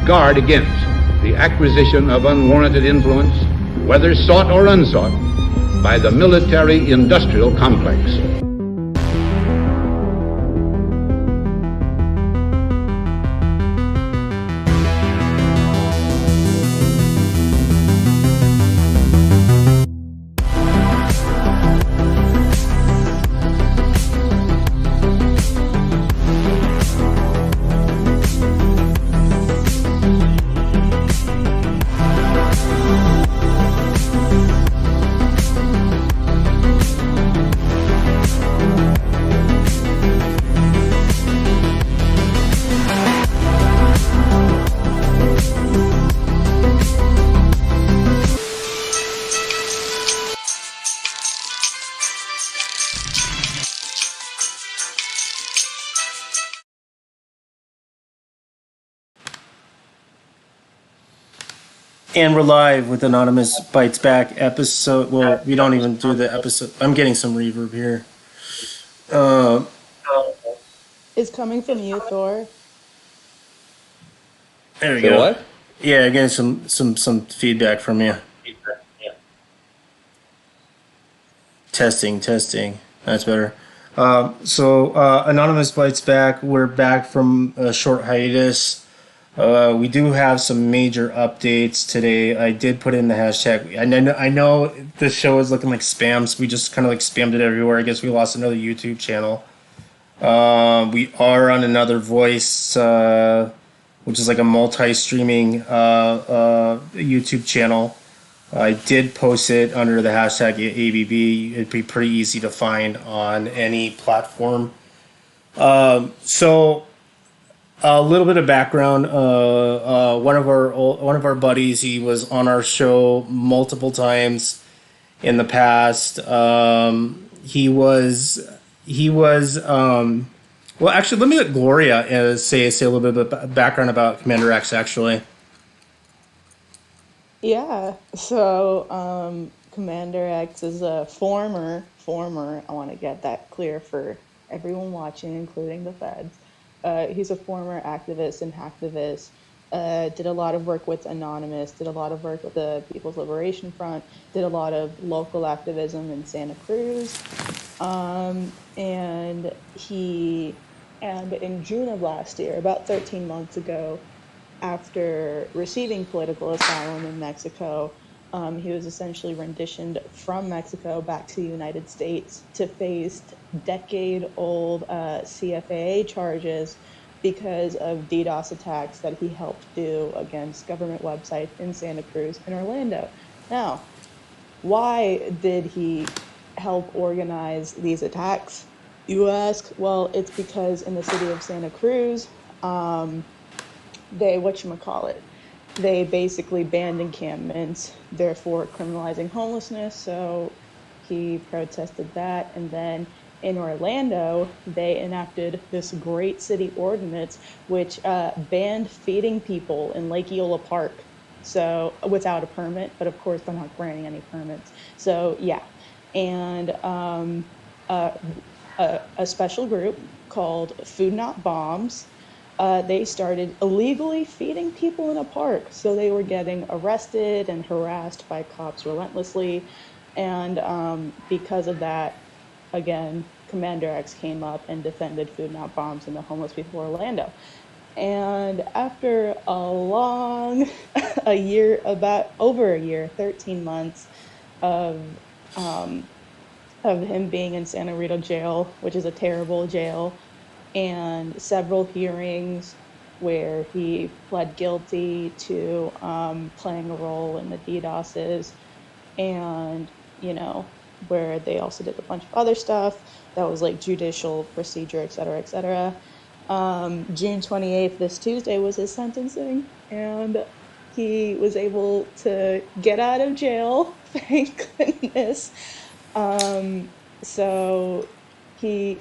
guard against the acquisition of unwarranted influence, whether sought or unsought, by the military-industrial complex. And we're live with Anonymous Bites Back episode. Well, we don't even do the episode. I'm getting some reverb here. Is coming from you, Thor. There we So go. what? Yeah, getting some feedback from you. Testing. That's better. So Anonymous Bites Back. We're back from a short hiatus. We do have some major updates today. I did put in the hashtag. I know the show is looking like spam, so we just kind of like spammed it everywhere. I guess we lost another YouTube channel. We are on another Voice, which is like a multi-streaming YouTube channel. I did post it under the hashtag ABB. It'd be pretty easy to find on any platform. So a little bit of background. One of our buddies. He was on our show multiple times in the past. He was. Well, actually, let me let Gloria say a little bit of background about CommanderX. Actually. Yeah. So, CommanderX is a former. I want to get that clear for everyone watching, including the feds. He's a former activist and hacktivist. Did a lot of work with Anonymous, did a lot of work with the People's Liberation Front, did a lot of local activism in Santa Cruz. And in June of last year, about 13 months ago, after receiving political asylum in Mexico, he was essentially renditioned from Mexico back to the United States to face decade-old CFAA charges because of DDoS attacks that he helped do against government websites in Santa Cruz and Orlando. Now, why did he help organize these attacks, you ask? Well, it's because in the city of Santa Cruz, they basically banned encampments, therefore criminalizing homelessness. So he protested that. And then in Orlando, they enacted this great city ordinance which banned feeding people in Lake Eola Park. So without a permit, but of course they're not granting any permits. So yeah. And a special group called Food Not Bombs, they started illegally feeding people in a park. So they were getting arrested and harassed by cops relentlessly. And because of that, again, CommanderX came up and defended Food Not Bombs and the homeless people of Orlando. And after over a year, 13 months of him being in Santa Rita jail, which is a terrible jail, and several hearings where he pled guilty to playing a role in the DDoSes, and, where they also did a bunch of other stuff that was like judicial procedure, et cetera, et cetera. June 28th, this Tuesday, was his sentencing, and he was able to get out of jail, thank goodness. So his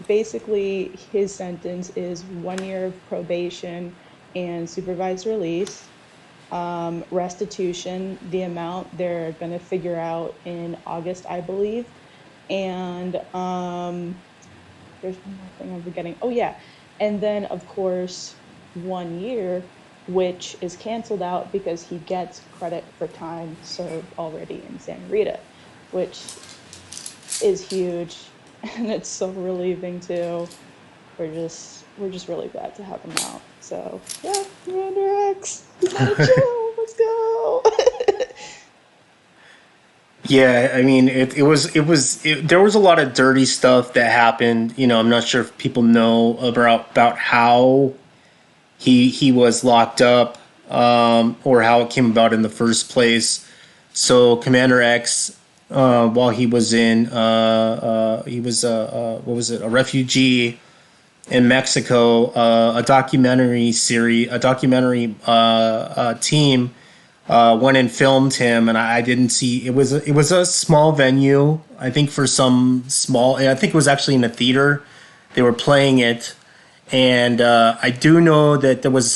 sentence is 1 year of probation and supervised release. Restitution, the amount they're going to figure out in August, I believe. And there's one more thing I'm forgetting. Oh, yeah. And then, of course, 1 year which is canceled out because he gets credit for time served already in Santa Rita, which is huge, and it's so relieving too. We're just really glad to have him out. So yeah, Commander X, he's out of jail. Let's go. Yeah, I mean, there was a lot of dirty stuff that happened. I'm not sure if people know about how he was locked up, or how it came about in the first place. So Commander X, while he was what was it, a refugee in Mexico, a documentary team went and filmed him, and I didn't see it was a small venue. I think for some small, I think it was actually in a theater. They were playing it, and I do know that there was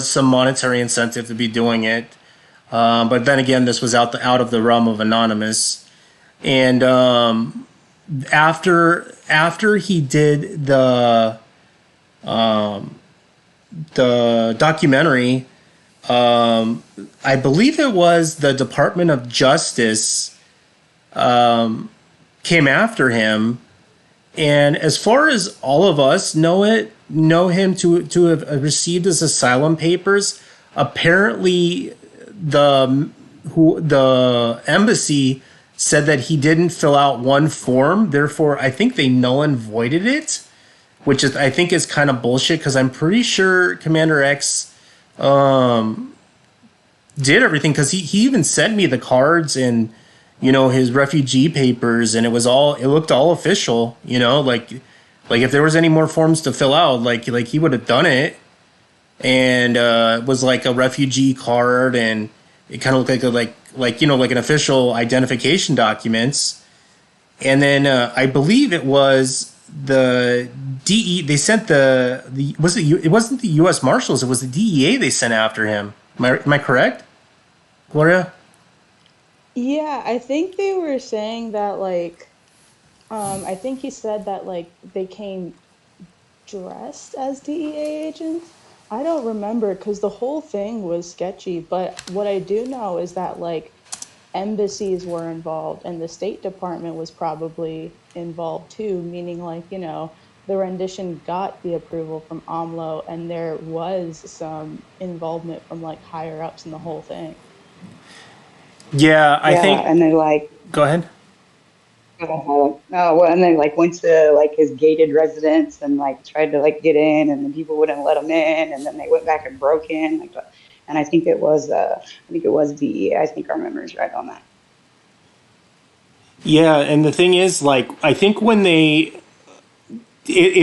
some monetary incentive to be doing it, but then again, this was out of the realm of anonymous. And after he did the documentary, I believe it was the Department of Justice came after him, and as far as all of us know him to have received his asylum papers, apparently the embassy said that he didn't fill out one form. Therefore, I think they null and voided it, which is I think is kind of bullshit, because I'm pretty sure Commander X did everything, because he even sent me the cards and his refugee papers, and it looked all official, like if there was any more forms to fill out, like he would have done it. And it was like a refugee card, and it kind of looked like an official identification documents. And then I believe it was the DE. They sent it wasn't the U.S. Marshals. It was the DEA they sent after him. Am I correct, Gloria? Yeah, I think they were saying that I think he said that they came dressed as DEA agents. I don't remember because the whole thing was sketchy, but what I do know is that embassies were involved and the State Department was probably involved too, meaning the rendition got the approval from AMLO and there was some involvement from higher ups in the whole thing. Yeah, I think. And they Go ahead. oh well, and they went to his gated residence and tried to get in, and then people wouldn't let them in, and then they went back and broke in, and I think it was DEA. I think our memory's right on that. Yeah, and the thing is, I think when it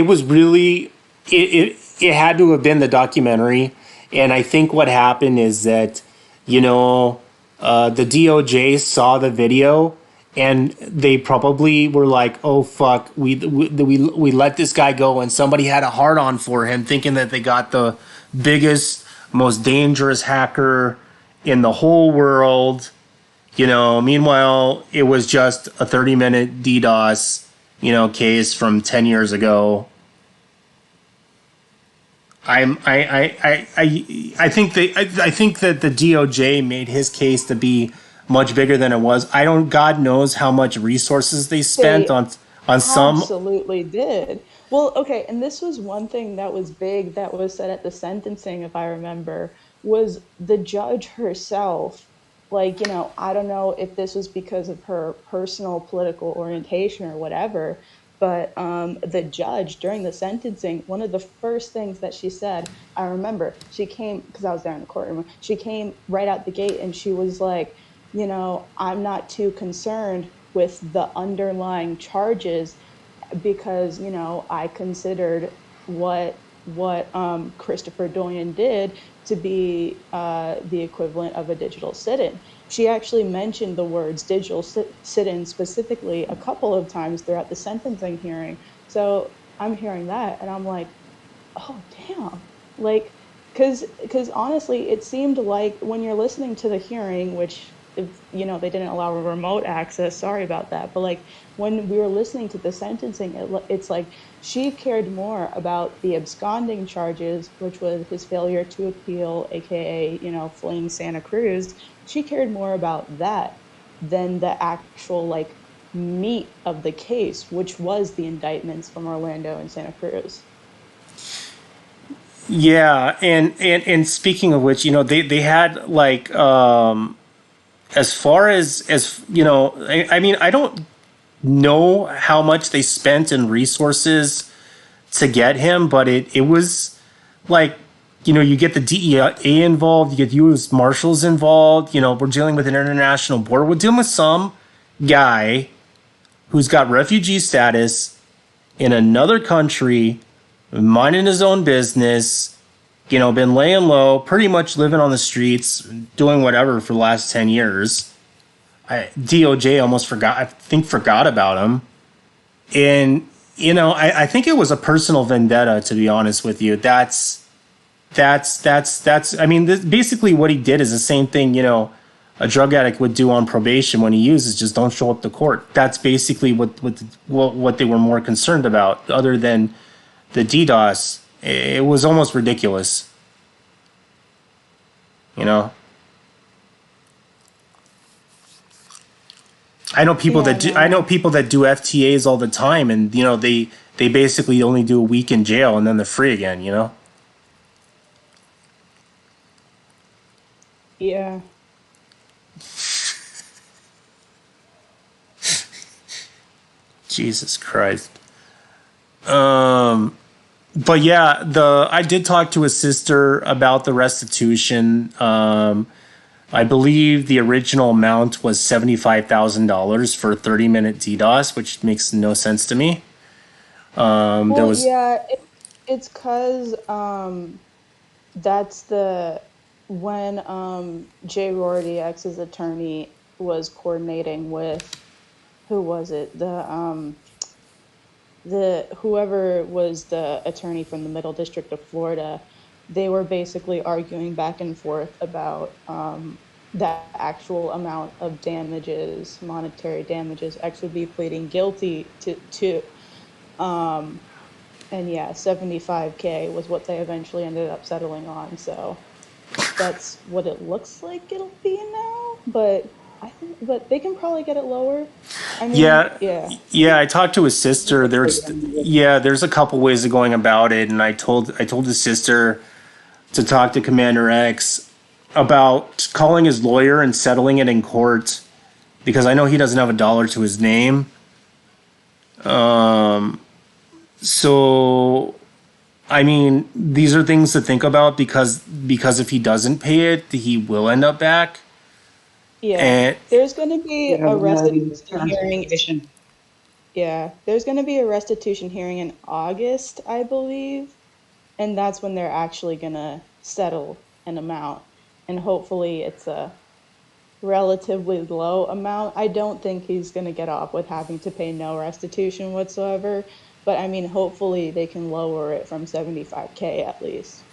was really, it had to have been the documentary, and I think what happened is that, the DOJ saw the video, and they probably were like, "Oh fuck, we let this guy go," and somebody had a hard on for him, thinking that they got the biggest, most dangerous hacker in the whole world. Meanwhile, it was just a 30-minute DDoS, case from 10 years ago. I think that the DOJ made his case to be much bigger than it was. God knows how much resources they spent They on some. absolutely did. Well, okay, and this was one thing that was big that was said at the sentencing, if I remember, was the judge herself. I don't know if this was because of her personal political orientation or whatever, but the judge during the sentencing, one of the first things that she said, I remember, she came, because I was there in the courtroom, she came right out the gate and she was like, I'm not too concerned with the underlying charges because, I considered what Christopher Doyen did to be the equivalent of a digital sit-in. She actually mentioned the words digital sit-in specifically a couple of times throughout the sentencing hearing. So I'm hearing that and I'm like, oh, damn. Because honestly, it seemed like when you're listening to the hearing, which if they didn't allow remote access, sorry about that. But like when we were listening to the sentencing, it's like she cared more about the absconding charges, which was his failure to appeal, aka fleeing Santa Cruz. She cared more about that than the actual like meat of the case, which was the indictments from Orlando and Santa Cruz. Yeah, and speaking of which, they had like as far as I mean, I don't know how much they spent in resources to get him, but it was like, you get the DEA involved, you get U.S. Marshals involved. We're dealing with an international border. We're dealing with some guy who's got refugee status in another country, minding his own business, been laying low, pretty much living on the streets, doing whatever for the last 10 years. DOJ almost forgot about him. And, I think it was a personal vendetta, to be honest with you. I mean, basically what he did is the same thing, a drug addict would do on probation when he uses, just don't show up to court. That's basically what they were more concerned about, other than the DDoS. It was almost ridiculous, you know. I know people Yeah, that do. I no. know people that do FTAs all the time, and they basically only do a week in jail and then they're free again. Yeah. Jesus Christ. But yeah, I did talk to his sister about the restitution. I believe the original amount was $75,000 for a 30-minute DDoS, which makes no sense to me. There Well, was yeah, it's because that's the when Jay Rorty, X's attorney, was coordinating with who was it? The whoever was the attorney from the Middle District of Florida. They were basically arguing back and forth about the actual amount of damages, monetary damages. X would be pleading guilty to. Um, and yeah, 75K was what they eventually ended up settling on. So that's what it looks like it'll be now. But they can probably get it lower. I mean, Yeah, yeah. yeah. I talked to his sister. There's a couple ways of going about it, and I told his sister to talk to Commander X about calling his lawyer and settling it in court, because I know he doesn't have a dollar to his name. So I mean, these are things to think about, because if he doesn't pay it, he will end up back. Yeah, And there's going to be Yeah, a violating the restitution terms and hearing. condition. Yeah, there's going to be a restitution hearing in August, I believe, and that's when they're actually going to settle an amount. And hopefully it's a relatively low amount. I don't think he's going to get off with having to pay no restitution whatsoever, but I mean, hopefully they can lower it from 75K at least.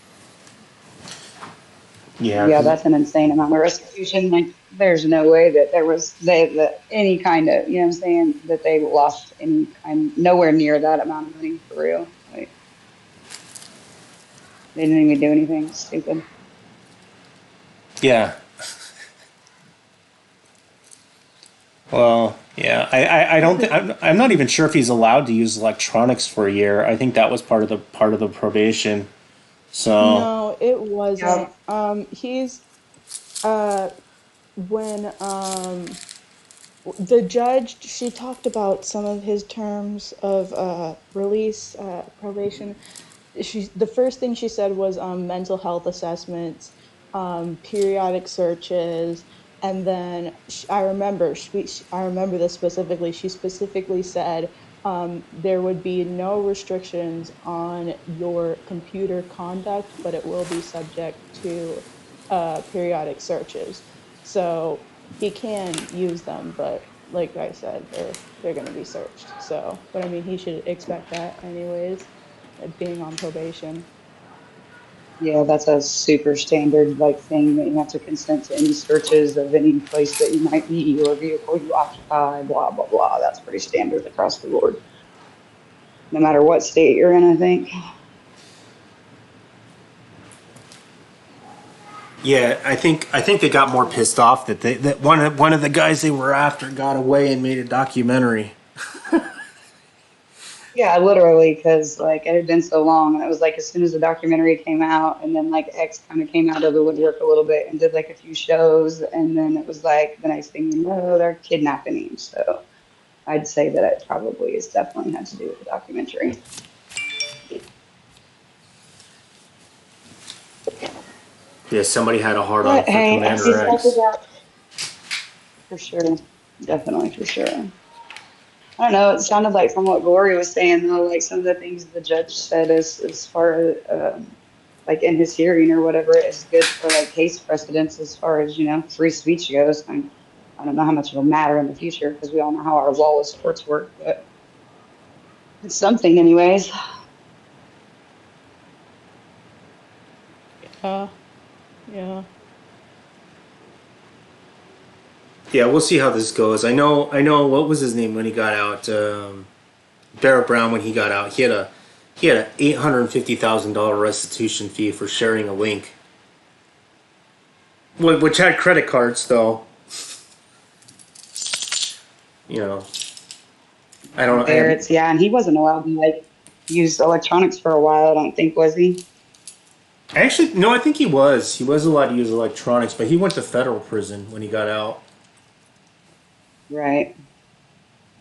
yeah, Yeah, 'cause- that's an insane amount of restitution. Like, there's no way that there was that any kind of, you know what I'm saying, that they lost any kind, nowhere near that amount of money for real. Like, they didn't even do anything stupid. yeah. Well, yeah. I don't think I'm not even sure if he's allowed to use electronics for a year. I think that was part of the probation. So No, it wasn't. Yeah. He's uh when the judge, she talked about some of his terms of release, probation. The first thing she said was mental health assessments, periodic searches, and then I remember this specifically. She specifically said there would be no restrictions on your computer conduct, but it will be subject to periodic search. So he can use them, but like I said, they're going to be searched. So, but I mean, he should expect that anyways, being on probation. Yeah, that's a super standard like thing that you have to consent to any searches of any place that you might be or vehicle you occupy, blah blah blah. That's pretty standard across the board, no matter what state you're in, I think. Yeah, I think they got more pissed off that that one of the guys they were after got away and made a documentary. Yeah, literally, because like it had been so long, and it was like as soon as the documentary came out, and then like X kind of came out of the woodwork a little bit and did like a few shows, and then it was like the next thing you know, they're kidnapping him. So I'd say that it probably is definitely had to do with the documentary. Yeah, somebody had a hard on But for hey, as Commander he's like X. that for sure, definitely for sure. I don't know. It sounded like from what Glory was saying though, like some of the things the judge said as far as like in his hearing or whatever is good for like case precedents as far as free speech goes. I don't know how much it'll matter in the future because we all know how our lawless courts work, but it's something anyways. Yeah, yeah. Yeah, we'll see how this goes. I know. What was his name when he got out? Barrett Brown when he got out. He had a $850,000 restitution fee for sharing a link, which had credit cards though. You know, I don't. Barrett's, yeah, and he wasn't allowed to like use electronics for a while. I don't think was he? Actually, no. I think he was. He was allowed to use electronics, but he went to federal prison when he got out. Right.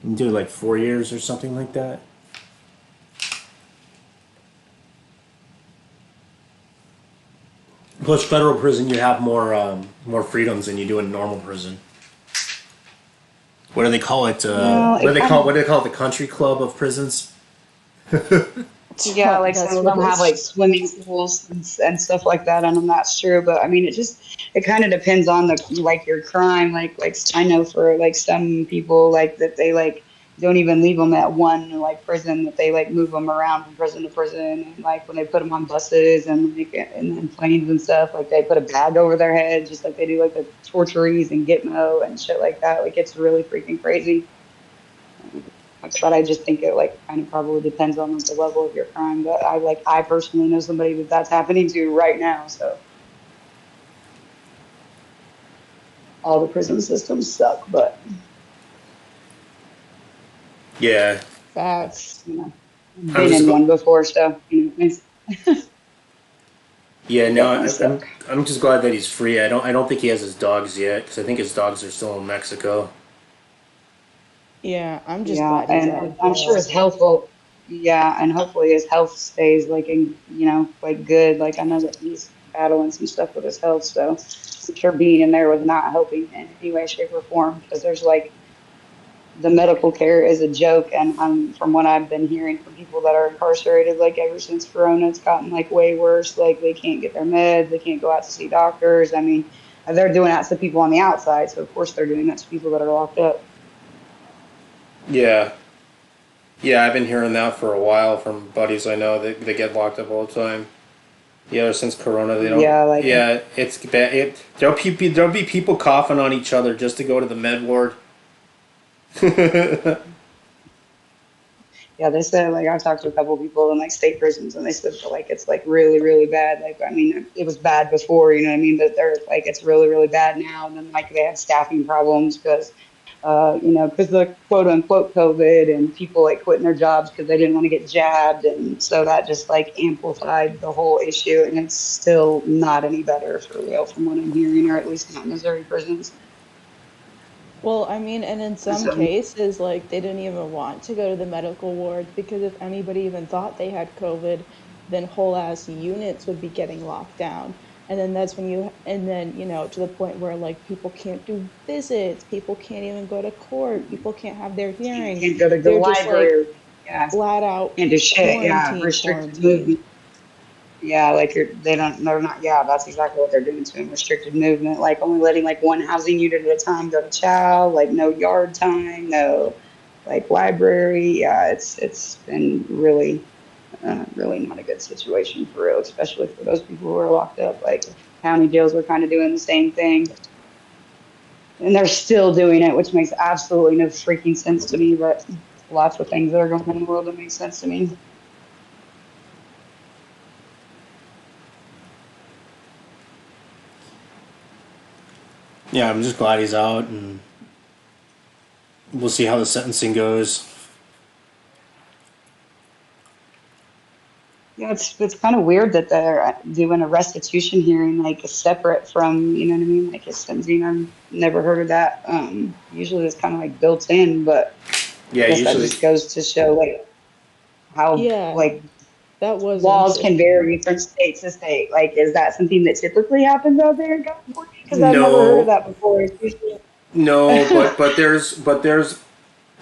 He did like 4 years or something like that. Plus, federal prison, you have more freedoms than you do in normal prison. What do they call it? Well, it kind of What do they call it? The country club of prisons. Yeah, like some That's of what them have it's. like swimming pools and stuff like that, and that's true. But I mean, it kind of depends on the like your crime. Like I know for like some people like that they like don't even leave them at one like prison, that they like move them around from prison to prison, and like when they put them on buses and like and planes and stuff, like they put a bag over their head, just like they do like the torturees and Gitmo and shit like that. Like it's really freaking crazy. But I just think it like kind of probably depends on like, the level of your crime. But I personally know somebody that that's happening to right now. So all the prison systems suck, but Yeah, Facts. that's I'm been just in go- one before, so yeah. they No, definitely suck. I'm just glad that he's free. I don't think he has his dogs yet because I think his dogs are still in Mexico. Yeah, I'm just Yeah, glad he's and out of I'm sure jail. his health will. Yeah, and hopefully his health stays like in like good. Like I know that he's battling some stuff with his health, so I'm sure being in there was not helping in any way, shape, or form because there's like the medical care is a joke, and from what I've been hearing from people that are incarcerated, like ever since Corona, it's gotten like way worse. Like they can't get their meds, they can't go out to see doctors. I mean, they're doing that to people on the outside, so of course they're doing that to people that are locked up. Yeah, yeah. I've been hearing that for a while from buddies I know that they get locked up all the time. Yeah, ever since Corona, they don't. Yeah, like Yeah, it's bad. There'll be people coughing on each other just to go to the med ward. yeah, they said like I've talked to a couple people in like state prisons, and they said that, like it's like really, really bad. Like I mean, it was bad before, you know what I mean? But they're like it's really, really bad now. And then like they have staffing problems because because the quote unquote COVID and people like quitting their jobs because they didn't want to get jabbed. And so that just like amplified the whole issue. And it's still not any better for real from what I'm hearing, or at least not Missouri prisons. Well, I mean, and in some So, cases, like they didn't even want to go to the medical ward because if anybody even thought they had COVID, then whole ass units would be getting locked down. And then that's when and then, to the point where like people can't do visits, people can't even go to court, people can't have their hearings. can't go to the They're just like library. Yeah, flat out can't do shit. Yeah, quarantine, restricted quarantine. movement. Yeah, like they're not, yeah, that's exactly what they're doing to him. Restricted movement, like only letting like one housing unit at a time go to chow, like no yard time, no like library. Yeah, it's been really Really not a good situation for real, especially for those people who are locked up. Like county jails are kind of doing the same thing, and they're still doing it, which makes absolutely no freaking sense to me. But lots of things that are going on in the world that make sense to me. Yeah, I'm just glad he's out, and we'll see how the sentencing goes. Yeah, it's kind of weird that they're doing a restitution hearing like separate from, you know what I mean, like a sentencing. I've never heard of that. Usually it's kind of like built in, but I Yeah, guess that usually. just goes to show like how Yeah, like that was laws can interesting. vary from state to state. Like, is that something that typically happens out there in California? Because I've never heard of No, that before. It's usually no, but there's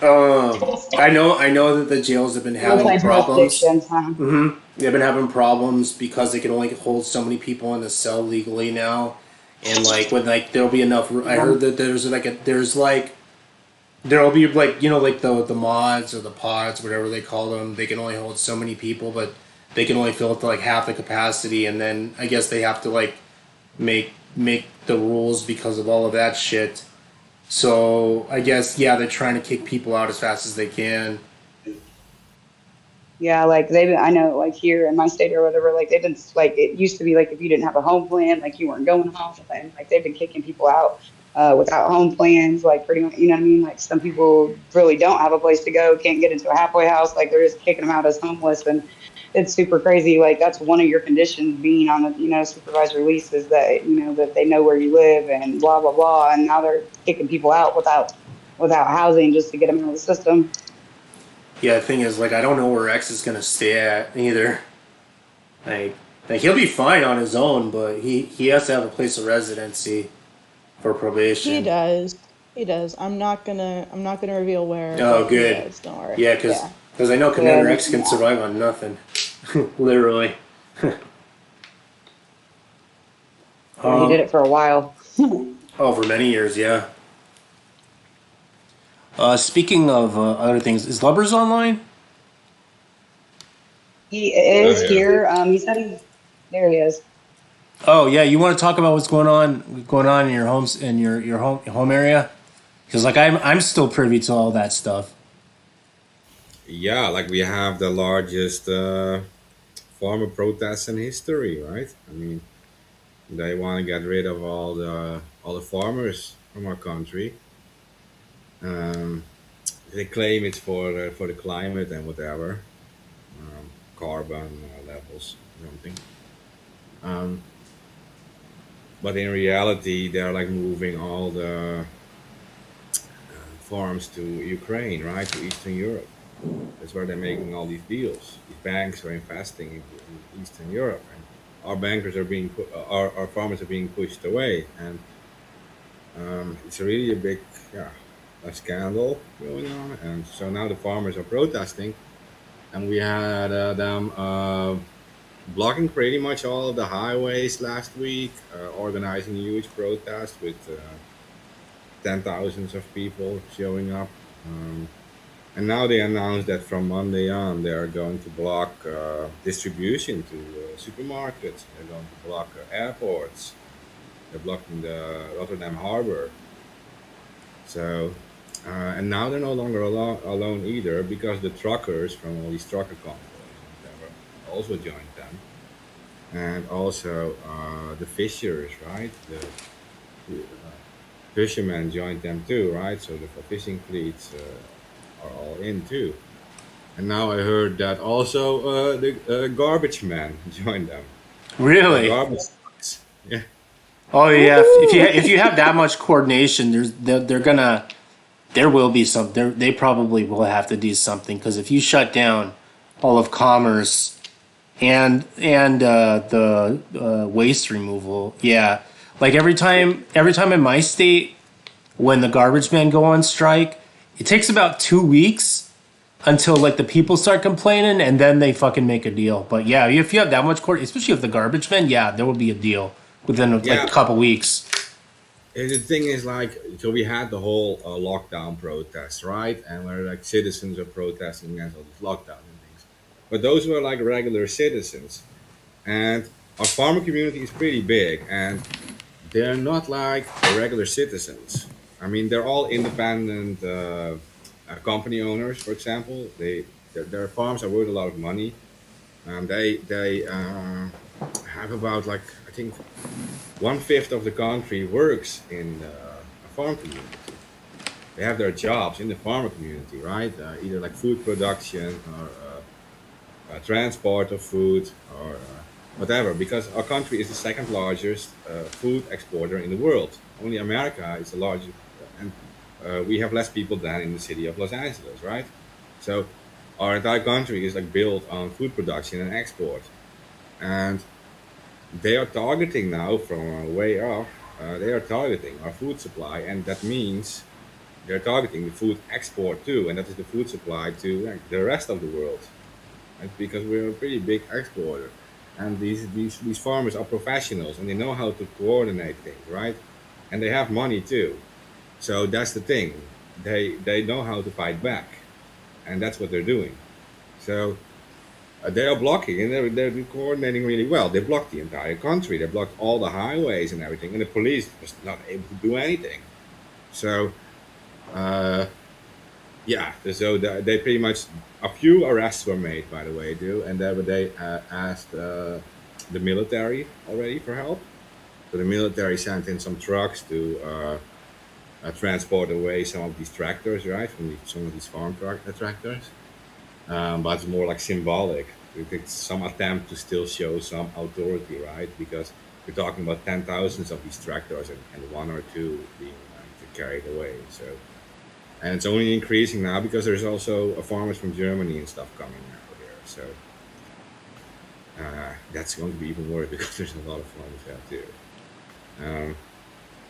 I know that the jails have been having problems. multi-jurisdictions, huh? They've been having problems because they can only hold so many people in a cell legally now, and like when like there'll be enough. I Yeah. heard that there's like there'll be like like the mods or the pods, whatever they call them. They can only hold so many people, but they can only fill it to like half the capacity, and then I guess they have to like make the rules because of all of that shit. So I guess yeah, they're trying to kick people out as fast as they can. Yeah, like I know, like here in my state or whatever, like they've been like it used to be like if you didn't have a home plan, like you weren't going home, and like they've been kicking people out without home plans, like pretty much, you know what I mean? Like some people really don't have a place to go, can't get into a halfway house, like they're just kicking them out as homeless, and it's super crazy. Like that's one of your conditions being on a supervised release is that that they know where you live and blah blah blah, and now they're kicking people out without housing just to get them out of the system. Yeah, the thing is, like, I don't know where X is gonna stay at either. Like, like he'll be fine on his own, but he has to have a place of residency for He probation. does. He does. I'm not gonna reveal where, Oh, but he good. does. Don't worry. Yeah, Yeah. because I know Commander Good. X can Yeah. survive on nothing, literally. Yeah, he did it for a while. Oh, for many years, yeah. Speaking of other things, is Lubbers online? He Oh, is yeah. here. He said there he is. Oh yeah, you want to talk about what's going on in your homes in your home area? Because like I'm still privy to all that stuff. Yeah, like we have the largest farmer protests in history, right? I mean, they want to get rid of all the farmers from our country. Um, they claim it's for the climate and whatever, carbon levels, or something. Um, but in reality, they're like moving all the farms to Ukraine, right, to Eastern Europe. That's where they're making all these deals. These banks are investing in Eastern Europe, and our bankers are our farmers are being pushed away, and it's really a big, yeah, a scandal going on. And so now the farmers are protesting, and we had them blocking pretty much all of the highways last week, organizing huge protests with ten thousands of people showing up. Um, And now they announced that from Monday on, they are going to block distribution to supermarkets. They're going to block airports. They're blocking the Rotterdam harbor. So, and now they're no longer alone either because the truckers from all these trucker convoys and whatever also joined them. And also the fishers, right? The fishermen joined them too, right? So the fishing fleets are all in too. And now I heard that also the garbage man joined them. The Really? garbage trucks. Yeah. Oh yeah. If you Woo! have that much coordination, they're gonna there will be some. They probably will have to do something because if you shut down all of commerce and the waste removal, yeah. Like every time in my state when the garbage men go on strike, it takes about 2 weeks until like the people start complaining and then they fucking make a deal. But yeah, if you have that much court, especially if the garbage men, yeah, there will be a deal within like a Yeah. couple weeks. And the thing is, like, so we had the whole lockdown protest, right? And where like citizens are protesting against all these lockdowns and things. but those were like regular citizens. And our farmer community is pretty big, and they're not like regular citizens. I mean, they're all independent company owners, for example. Their farms are worth a lot of money. They have about like I think 1/5 of the country works in a farm community. They have their jobs in the farmer community, right? Either like food production or transport of food or whatever. Because our country is the second largest food exporter in the world. Only America is the largest, and we have less people than in the city of Los Angeles, right? So our entire country is like built on food production and export, and they are targeting now from way off. They are targeting our food supply, and that means they're targeting the food export too, and that is the food supply to like, the rest of the world, right? Because we're a pretty big exporter, and these farmers are professionals and they know how to coordinate things, right? And they have money too. So that's the thing. They know how to fight back, and that's what they're doing. So they are blocking, and they're coordinating really well. They blocked the entire country. They blocked all the highways and everything, and the police was not able to do anything. So, yeah, so they pretty much a few arrests were made, by the way, too, and they asked the military already for help. So the military sent in some trucks to transport away some of these tractors, right, from some of these tractors. But it's more like symbolic. It's some attempt to still show some authority, right? Because we're talking about 10,000s of these tractors and one or two being carried away. So, and it's only increasing now because there's also farmers from Germany and stuff coming out here. So that's going to be even worse because there's a lot of farmers out there.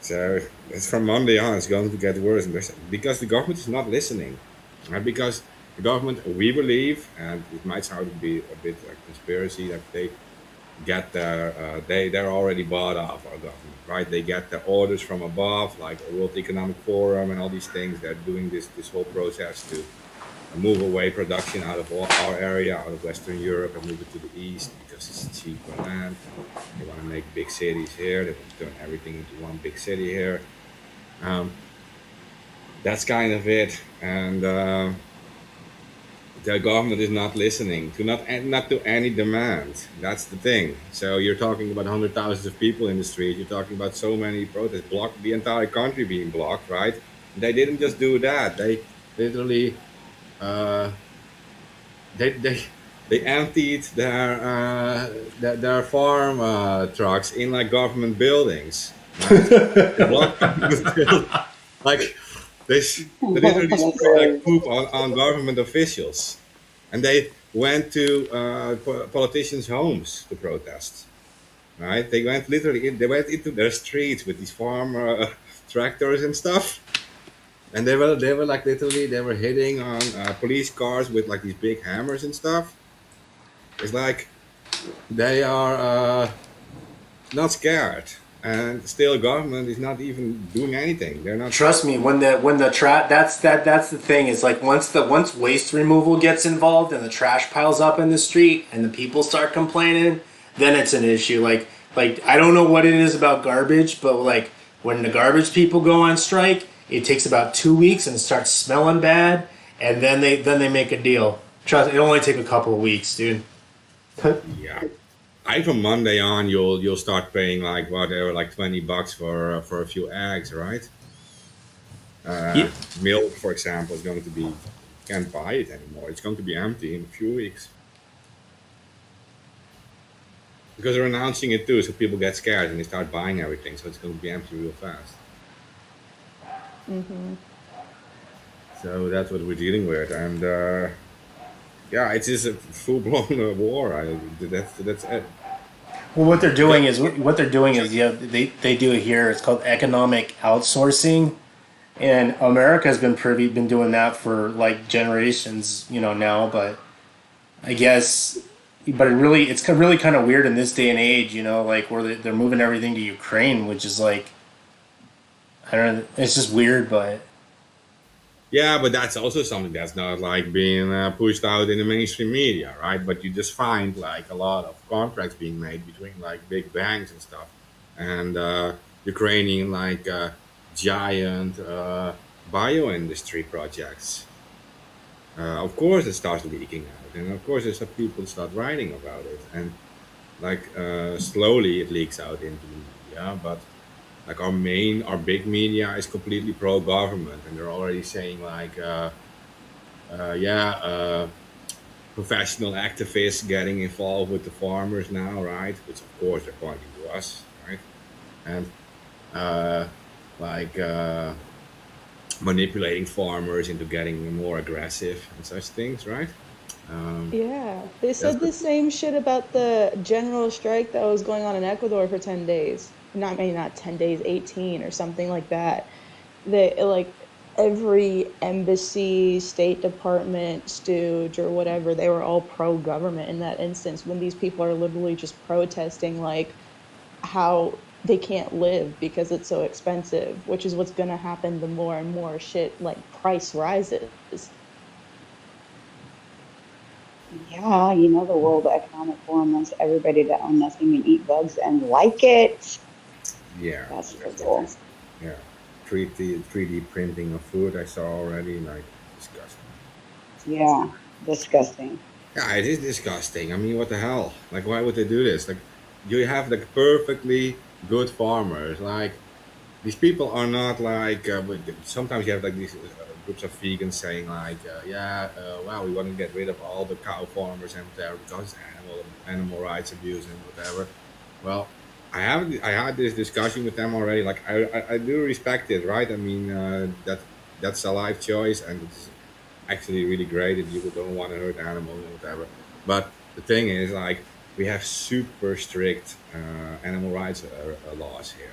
So it's from Monday on, it's going to get worse because the government is not listening, right? Because the government, we believe, and it might sound to be a bit like conspiracy, that they get they're already bought off our government, right? They get the orders from above, like the World Economic Forum and all these things. They're doing this whole process to move away production out of our area, out of Western Europe, and move it to the east because it's cheaper land. They want to make big cities here. They want to turn everything into one big city here. That's kind of it, and the government is not listening to not to any demand. That's the thing. So you're talking about 100,000s of people in the street. You're talking about so many protests, blocked the entire country being blocked, right? They didn't just do that. They literally they emptied their farm trucks in like government buildings. Right? They blocked like they literally sprayed like poop on government officials, and they went to politicians' homes to protest. Right? They went into their streets with these farm tractors and stuff, and they were like literally they were hitting on police cars with like these big hammers and stuff. It's like they are not scared. And still, government is not even doing anything. They're not. Trust me, that's the thing. Is like once waste removal gets involved and the trash piles up in the street and the people start complaining, then it's an issue. Like I don't know what it is about garbage, but like when the garbage people go on strike, it takes about 2 weeks and it starts smelling bad, and then they make a deal. Trust, it only take a couple of weeks, dude. Yeah. From Monday on, you'll start paying like whatever, like $20 for a few eggs, right? Yeah. Milk, for example, is going to be can't buy it anymore. It's going to be empty in a few weeks because they're announcing it too, so people get scared and they start buying everything. So it's going to be empty real fast. Mm-hmm. So that's what we're dealing with, and yeah, it's just a full-blown war. That's it. Well, what they're doing is they do it here. It's called economic outsourcing, and America has been doing that for like generations, now. But I guess, it's really kind of weird in this day and age, like where they're moving everything to Ukraine, which is like, I don't know, it's just weird, but Yeah, but that's also something that's not like being pushed out in the mainstream media, right? But you just find like a lot of contracts being made between like big banks and stuff, and Ukrainian like giant bio industry projects. Of course, it starts leaking out, and of course, there's some people start writing about it, and like slowly it leaks out into the media. But like our big media is completely pro government, and they're already saying like. Yeah, professional activists getting involved with the farmers now, right? Which of course they're pointing to us, right? And uh, like manipulating farmers into getting more aggressive and such things, right? Um, Yeah, they that's said the same shit about the general strike that was going on in Ecuador for 10 days. Not maybe not 10 days, 18 or something like that. They like every embassy, State Department, stooge or whatever, they were all pro-government in that instance when these people are literally just protesting like how they can't live because it's so expensive, which is what's going to happen the more and more shit like price rises. Yeah, the World Economic Forum wants everybody to own nothing and eat bugs and like it. yeah, That's their that's what they goal. say. Yeah, 3D printing of food I saw already, like disgusting. Yeah, disgusting. Yeah, it is disgusting. I mean, what the hell? Like, why would they do this? Like, you have like perfectly good farmers. Like, these people are not like. Sometimes you have like these groups of vegans saying like, yeah, well, we want to get rid of all the cow farmers and whatever because animal rights abuse and whatever. Well, I had this discussion with them already. Like, I do respect it, right? I mean, that's a life choice, and it's actually really great if you don't want to hurt animals or whatever. But the thing is, like, we have super strict animal rights laws here.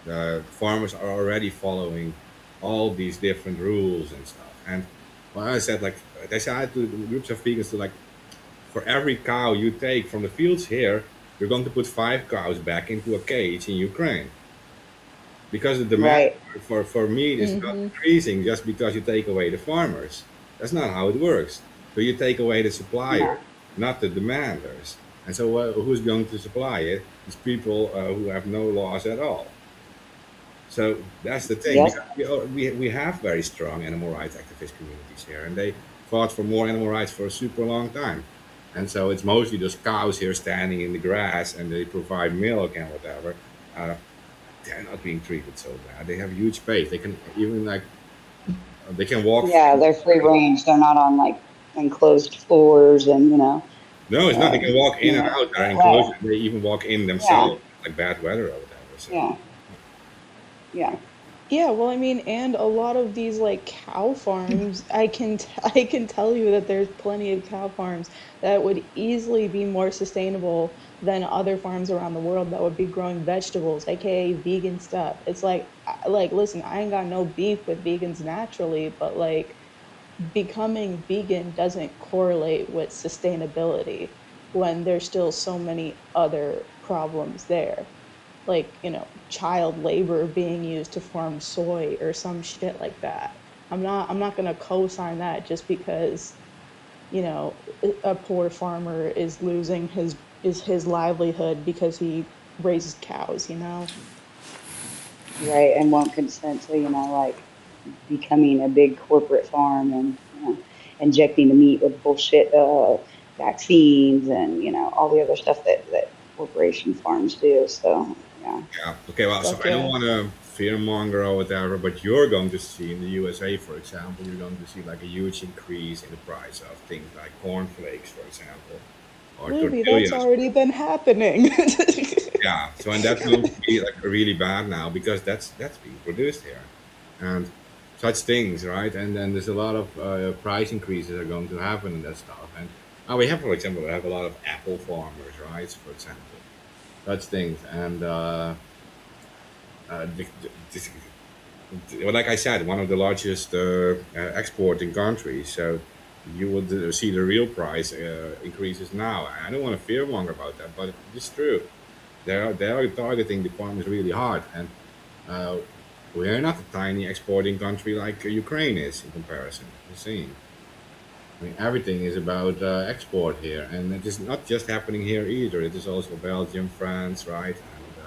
The farmers are already following all these different rules and stuff. And well, I said, like, they said to the groups of vegans to like, for every cow you take from the fields here, you're going to put 5 cows back into a cage in Ukraine because the demand Right. for meat is not Hmm. increasing just because you take away the farmers. That's not how it works. So you take away the supplier, No. not the demanders. And so who's going to supply it? It's people who have no laws at all. So that's the thing. Yep. Because we have very strong animal rights activist communities here, and they fought for more animal rights for a super long time. And so it's mostly those cows here standing in the grass, and they provide milk and whatever. Uh, they're not being treated so bad. They have huge space. They can even like they can walk Yeah, free. they're free range. They're not on like enclosed floors and No, it's not. They can walk in and out. They're right. enclosed. They even walk in Yeah. themselves, like bad weather or whatever. So Yeah. Yeah. Yeah, well, I mean, and a lot of these like cow farms, I can tell you that there's plenty of cow farms that would easily be more sustainable than other farms around the world that would be growing vegetables, aka vegan stuff. It's like listen, I ain't got no beef with vegans naturally, but like becoming vegan doesn't correlate with sustainability when there's still so many other problems there, like child labor being used to farm soy or some shit like that. I'm not going to co-sign that just because you know a poor farmer is losing his livelihood because he raises cows. Right. And won't consent to, like becoming a big corporate farm and, injecting the meat with bullshit vaccines and, all the other stuff that corporation farms do. So, yeah. yeah. Okay. Well, so Fuck I don't yeah. want to fearmonger or whatever, but you're going to see in the USA, for example, you're going to see like a huge increase in the price of things like cornflakes, for example, or Louis, that's tortillas. already been happening. Yeah. So and that's going to be like really bad now because that's being produced here, and such things, right? And then there's a lot of price increases are going to happen and that stuff. And we have, for example, we have a lot of apple farmers, right? For example, such things, and this, well, like I said, one of the largest exporting countries. So you would see the real price increases now. I don't want to fearmonger about that, but it's true. They are targeting the farmers really hard, and uh, We are not a tiny exporting country like Ukraine is in comparison. You're seeing. I mean, everything is about export here, and it is not just happening here either. It is also Belgium, France, right, and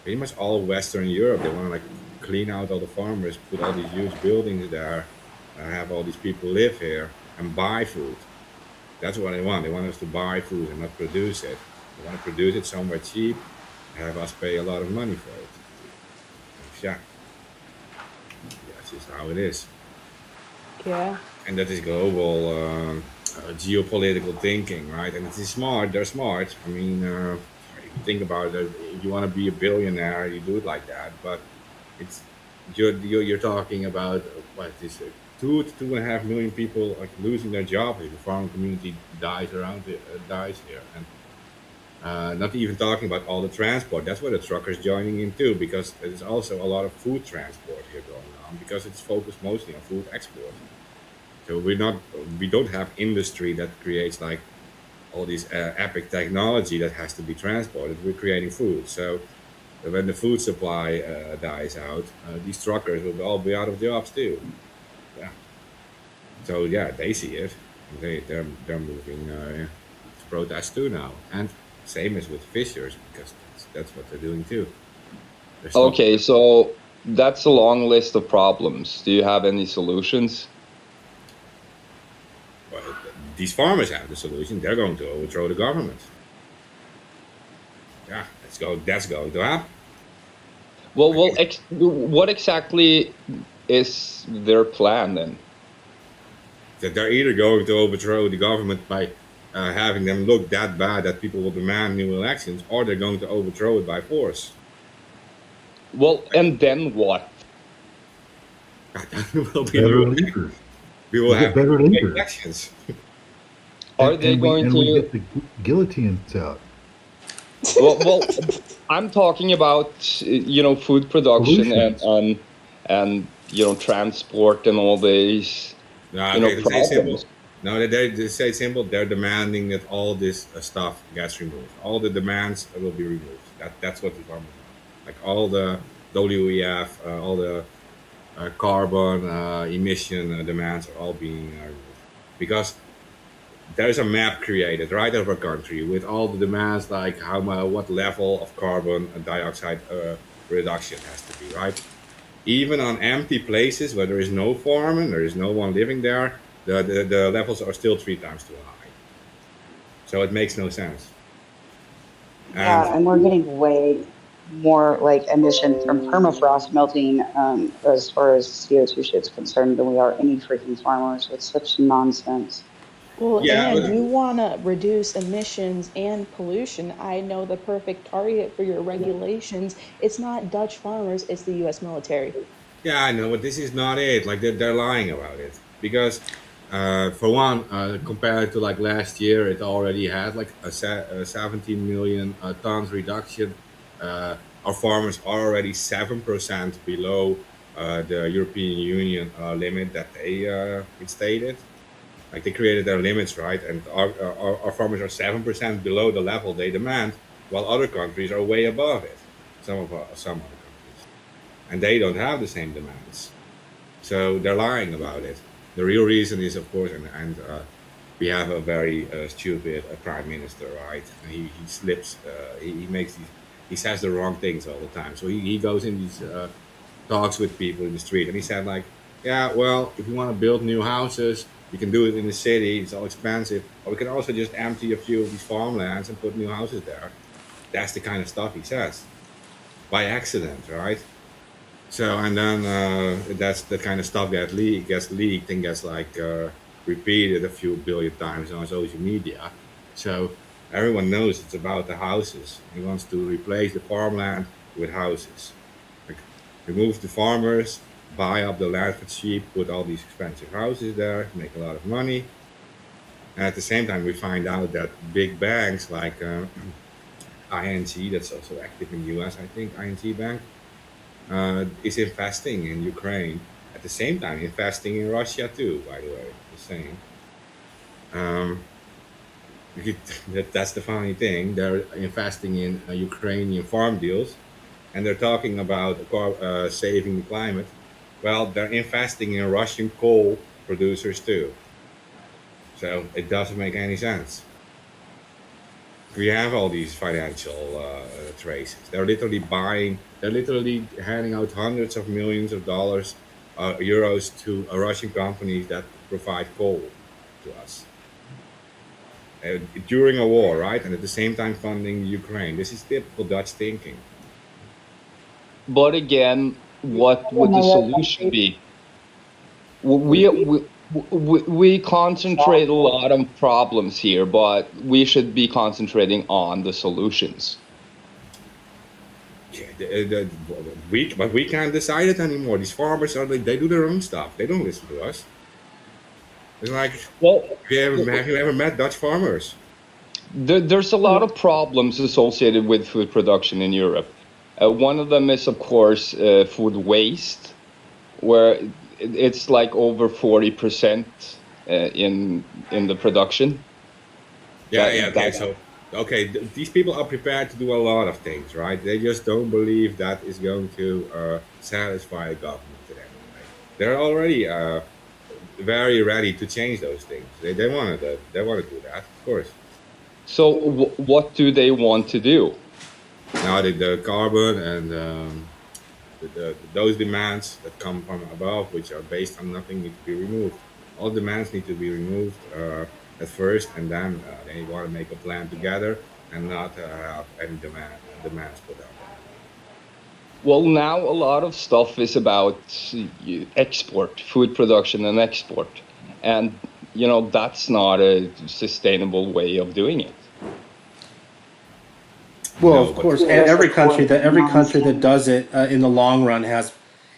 pretty much all of Western Europe. They want to like clean out all the farmers, put all these huge buildings there, have all these people live here and buy food. That's what they want. They want us to buy food and not produce it. They want to produce it somewhere cheap, have us pay a lot of money for it. Yeah, that's just how it is. Yeah. And that is global geopolitical thinking, right? And it is smart. They're smart. I mean, if you think about it, if you want to be a billionaire, you do it like that. But it's you're talking about what is it, 2 to 2.5 million people like losing their job if the farming community dies around it, dies here, and not even talking about all the transport. That's where the truckers joining in too, because there's also a lot of food transport here going on because it's focused mostly on food export. So we don't have industry that creates like all these epic technology that has to be transported. We're creating food. So when the food supply dies out, these truckers will all be out of jobs too. Yeah. So yeah, they see it. They're moving to protest too now, and same as with fishers because that's what they're doing too. They're stopping. Okay, so that's a long list of problems. Do you have any solutions? Well, these farmers have the solution. They're going to overthrow the government. Yeah, let's go. That's going to happen. Well, what exactly is their plan then? That they're either going to overthrow the government by having them look that bad that people will demand new elections, or they're going to overthrow it by force. Well, and then what? will be Better new leaders. We will We get have better leaders. elections. Are they going we to? get the guillotines out. Well, I'm talking about food production Solutions. and transport and all these No, okay, let's say simple. problems. No, they say simple. They're demanding that all this stuff gets removed. All the demands will be removed. That's what the farmers want. Like all the WEF, all the carbon emission demands are all being removed because there's a map created right of our country with all the demands like what level of carbon dioxide reduction has to be, right? Even on empty places where there is no farm and there is no one living there, the levels are still 3 times too high. So it makes no sense. And Yeah, and we're getting way more like emission from permafrost melting as far as CO2 shit's concerned than we are any freaking farmers. It's such nonsense. Well, yeah, and you want to reduce emissions and pollution. I know the perfect target for your regulations. It's not Dutch farmers, it's the US military. yeah, I know, but this is not it. Like they're lying about it because, for one, compared to like last year, it already had like a 17 million tons reduction. Our farmers are already 7% below the European Union limit that they instated. Like they created their limits, right? And our farmers are 7% below the level they demand, while other countries are way above it. Some other countries, and they don't have the same demands. So they're lying about it. The real reason is, of course, and we have a very stupid prime minister, right? And he slips, he makes these, he says the wrong things all the time. So he goes in these talks with people in the street, and he said like, yeah, well, if you want to build new houses, you can do it in the city. It's all expensive, or we can also just empty a few of these farmlands and put new houses there. That's the kind of stuff he says by accident, right? So and then that's the kind of stuff that gets leaked and gets like repeated a few billion times on social media. So everyone knows it's about the houses. He wants to replace the farmland with houses. Like remove the farmers, buy up the land for cheap, put all these expensive houses there, make a lot of money. And at the same time, we find out that big banks like ING, that's also active in the US, I think, ING Bank, is investing in Ukraine. At the same time, investing in Russia too. By the way, the same. Um, that's the funny thing. They're investing in Ukrainian farm deals, and they're talking about saving the climate. Well, they're investing in Russian coal producers too. So it doesn't make any sense. We have all these financial traces. They're literally handing out hundreds of millions of dollars, euros to Russian companies that provide coal to us during a war, right? And at the same time funding Ukraine. This is typical Dutch thinking. But again, what I don't would the know what solution country. be? We concentrate a lot on problems here, but we should be concentrating on the solutions. Yeah, but we can't decide it anymore. These farmers they do their own stuff. They don't listen to us. It's like, Well, have you ever met Dutch farmers? there's a lot of problems associated with food production in Europe. One of them is, of course, food waste, where it's like over 40% in the production. Yeah, That yeah, okay. that So, okay, these people are prepared to do a lot of things, right? They just don't believe that is going to satisfy the government in any way. They're already very ready to change those things. They want to do that, of course. So what do they want to do? Now the carbon and those demands that come from above, which are based on nothing, need to be removed. All demands need to be removed at first, and then they want to make a plan together and not have any demands put up. Well, now a lot of stuff is about export, food production and export. And, that's not a sustainable way of doing it. Well, No, of but course, every country that does it in the long run has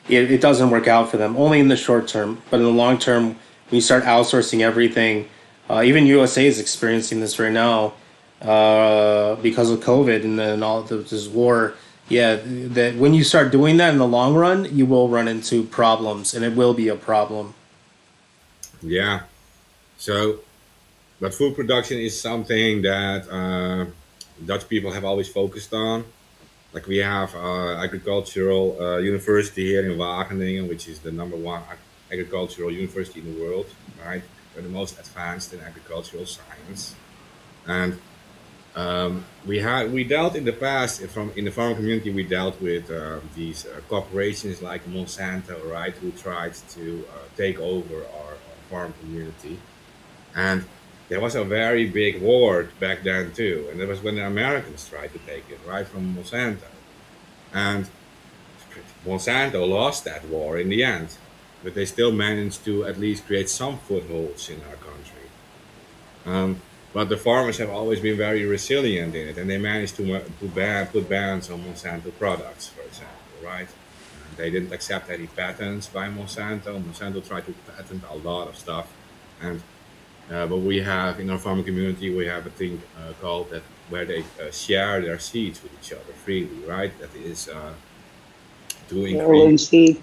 it doesn't work out for them. Only in the short term, but in the long term, when you start outsourcing everything, even USA is experiencing this right now because of COVID and then all this war. Yeah, that when you start doing that in the long run, you will run into problems, and it will be a problem. yeah. So, but food production is something that Dutch people have always focused on. Like we have agricultural university here in Wageningen, which is the number one agricultural university in the world, right? We're the most advanced in agricultural science, and we dealt in the past from in the farm community. We dealt with these corporations like Monsanto, right, who tried to take over our farm community, and there was a very big war back then too, and that was when the Americans tried to take it right from Monsanto, and Monsanto lost that war in the end, but they still managed to at least create some footholds in our country. But the farmers have always been very resilient in it, and they managed to put bans on Monsanto products, for example, right? They didn't accept any patents by Monsanto. Monsanto tried to patent a lot of stuff, and but we have in our farming community we have a thing called that where they share their seeds with each other freely, right? That is to Heirloom increase. seed.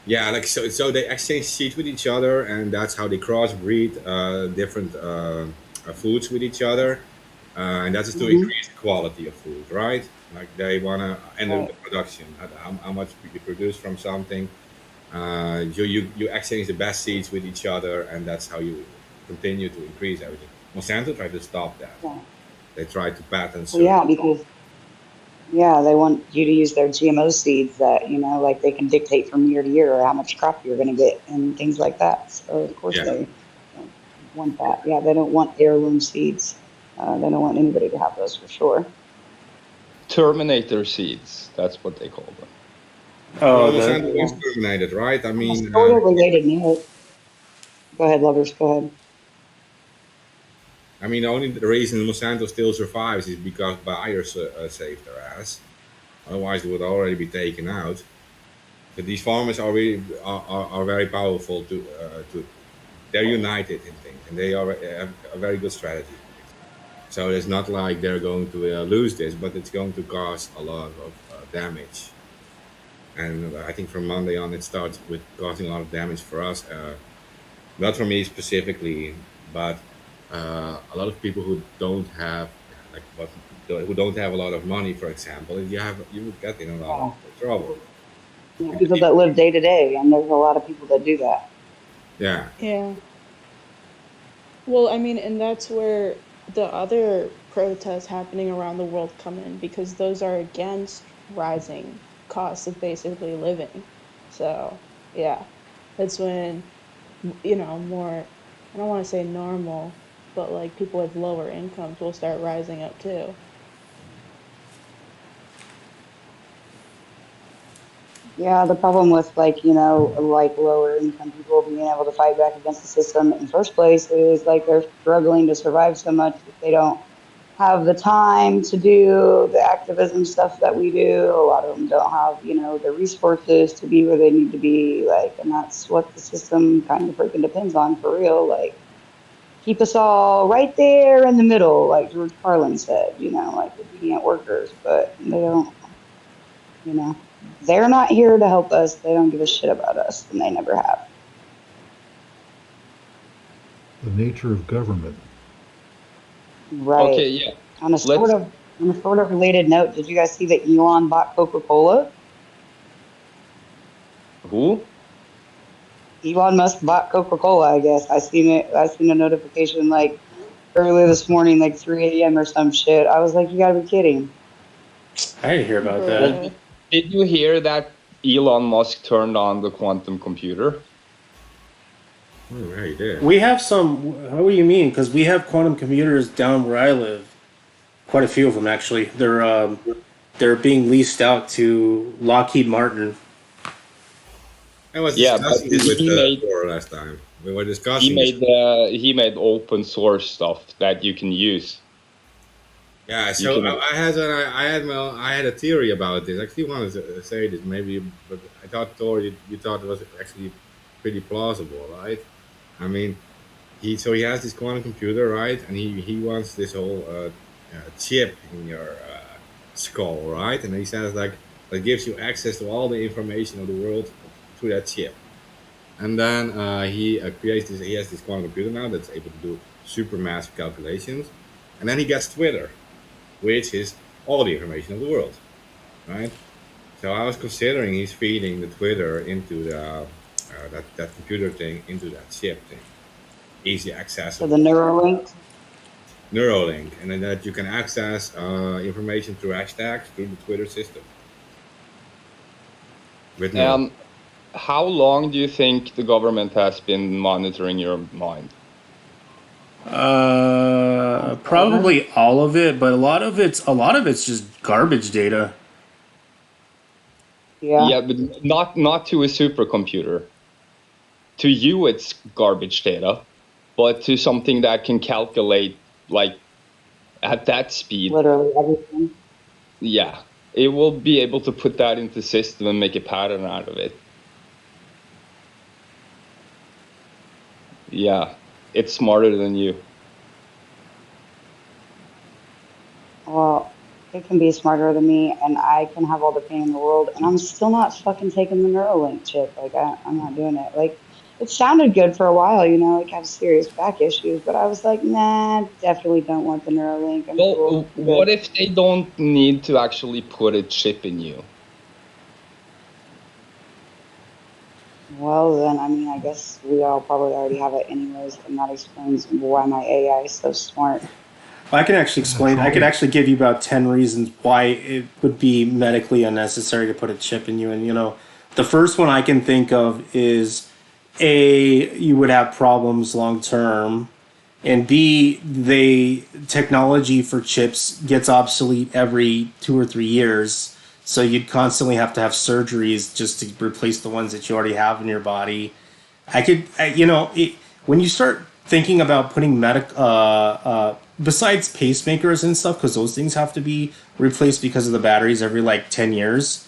Yeah, like so they exchange seeds with each other, and that's how they crossbreed different foods with each other, and that is to Mm-hmm. increase the quality of food, right? Like they wanna and Right. the production, how much you produce from something. You exchange the best seeds with each other, and that's how you continue to increase everything. Monsanto tried to stop that. Yeah. They tried to patent Well, certain. yeah, because yeah, they want you to use their GMO seeds that, like they can dictate from year to year how much crop you're going to get and things like that. So of course Yeah, they don't want that. Yeah, they don't want heirloom seeds. They don't want anybody to have those for sure. Terminator seeds, that's what they call them. Oh, well, the Monsanto Yeah. is terminated, right? I I'm a mean, sort of related near. Go ahead, lovers. Go ahead. the only reason Monsanto still survives is because buyers saved their ass. Otherwise, they would already be taken out. But these farmers are really are very powerful to they're united in things, and they are have a very good strategy for this. So it's not like they're going to lose this, but it's going to cause a lot of damage. And I think from Monday on, it starts with causing a lot of damage for us. Not for me specifically, but a lot of people who don't have like what who don't have a lot of money, for example, you would get in a lot of Yeah. trouble. You know, people that live day to day, and there's a lot of people that do that. Yeah, Yeah. Well, I mean, and that's where the other protests happening around the world come in because those are against rising costs of basically living. So, yeah, that's when, more, I don't want to say normal, but like people with lower incomes will start rising up too. Yeah, the problem with like, you know, like lower income people being able to fight back against the system in the first place is like they're struggling to survive so much that they don't have the time to do the activism stuff that we do. A lot of them don't have, you know, the resources to be where they need to be. Like, and that's what the system kind of freaking depends on for real. Like, keep us all right there in the middle, like George Carlin said, you know, like obedient workers, but they don't, you know, they're not here to help us. They don't give a shit about us, and they never have. The nature of government. Right. Okay, yeah. On a sort Let's. of on a sort of related note, did you guys see that Elon bought Coca-Cola? Who? Elon Musk bought Coca-Cola, I guess. I seen it. I seen a notification like early this morning, like 3 a.m. or some shit. I was like, you gotta be kidding. I didn't hear about Well, that. Bruh. did you hear that Elon Musk turned on the quantum computer? oh, yeah, you did. We have some. How do you mean? Because we have quantum computers down where I live. Quite a few of them, actually. They're being leased out to Lockheed Martin. I was Yeah, but discussing it with he made Thor last time. We were he discussing this. made he made open source stuff that you can use. Yeah, You so can. I had a theory about this. I actually wanted to say this maybe, but I thought Thor, you thought it was actually pretty plausible, right? I mean, he has this quantum computer, right? And he wants this whole chip in your skull, right? And he says like that gives you access to all the information of the world through that chip. And then he creates this. He has this quantum computer now that's able to do super massive calculations. And then he gets Twitter, which is all the information of the world, right? So I was considering he's feeding the Twitter into that computer thing into that chip thing, easy So the accessible Neuralink. Neuralink, and then that you can access information through hashtags through the Twitter system with no. And how long do you think the government has been monitoring your mind? Probably all of it, but a lot of it's just garbage data. Yeah. Yeah, but not to a supercomputer. To you, it's garbage data, but to something that can calculate like at that speed, Literally everything. yeah, it will be able to put that into system and make a pattern out of it. Yeah, it's smarter than you. Well, it can be smarter than me, and I can have all the pain in the world, and I'm still not fucking taking the Neuralink chip. Like, I'm not doing it. Like, it sounded good for a while, you know, like have serious back issues, but I was like, nah, definitely don't want the Neuralink. I'm cool. Well, I'm what good. if they don't need to actually put a chip in you? Well, then, I mean, I guess we all probably already have it anyways, and that explains why my AI is so smart. I can actually explain. I could actually give you about 10 reasons why it would be medically unnecessary to put a chip in you. And, the first one I can think of is A, you would have problems long term. And B, technology for chips gets obsolete every 2 or 3 years. So you'd constantly have to have surgeries just to replace the ones that you already have in your body. When you start thinking about putting besides pacemakers and stuff, because those things have to be replaced because of the batteries every like 10 years,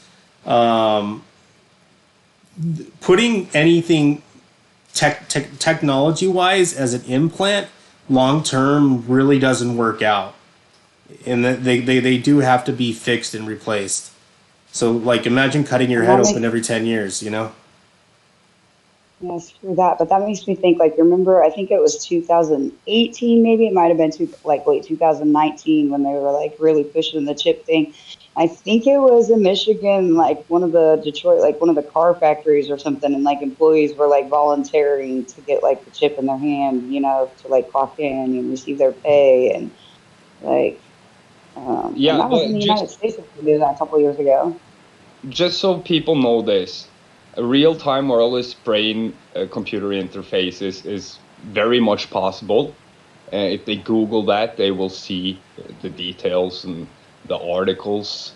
putting anything technology wise as an implant long term really doesn't work out. And they do have to be fixed and replaced. So, like, imagine cutting your And head that open makes every 10 years, you know? Yes, for that. But that makes me think, like, remember, I think it was 2018, maybe it might have been like late 2019 when they were like really pushing the chip thing. I think it was in Michigan, like one of the Detroit, like one of the car factories or something, and like employees were like volunteering to get like the chip in their hand, to like clock in and receive their pay and like, and Yeah, that was in but the United States. If we did that a couple of years ago. just so people know this, a real-time wireless brain computer interface is very much possible. If they Google that, they will see the details and the articles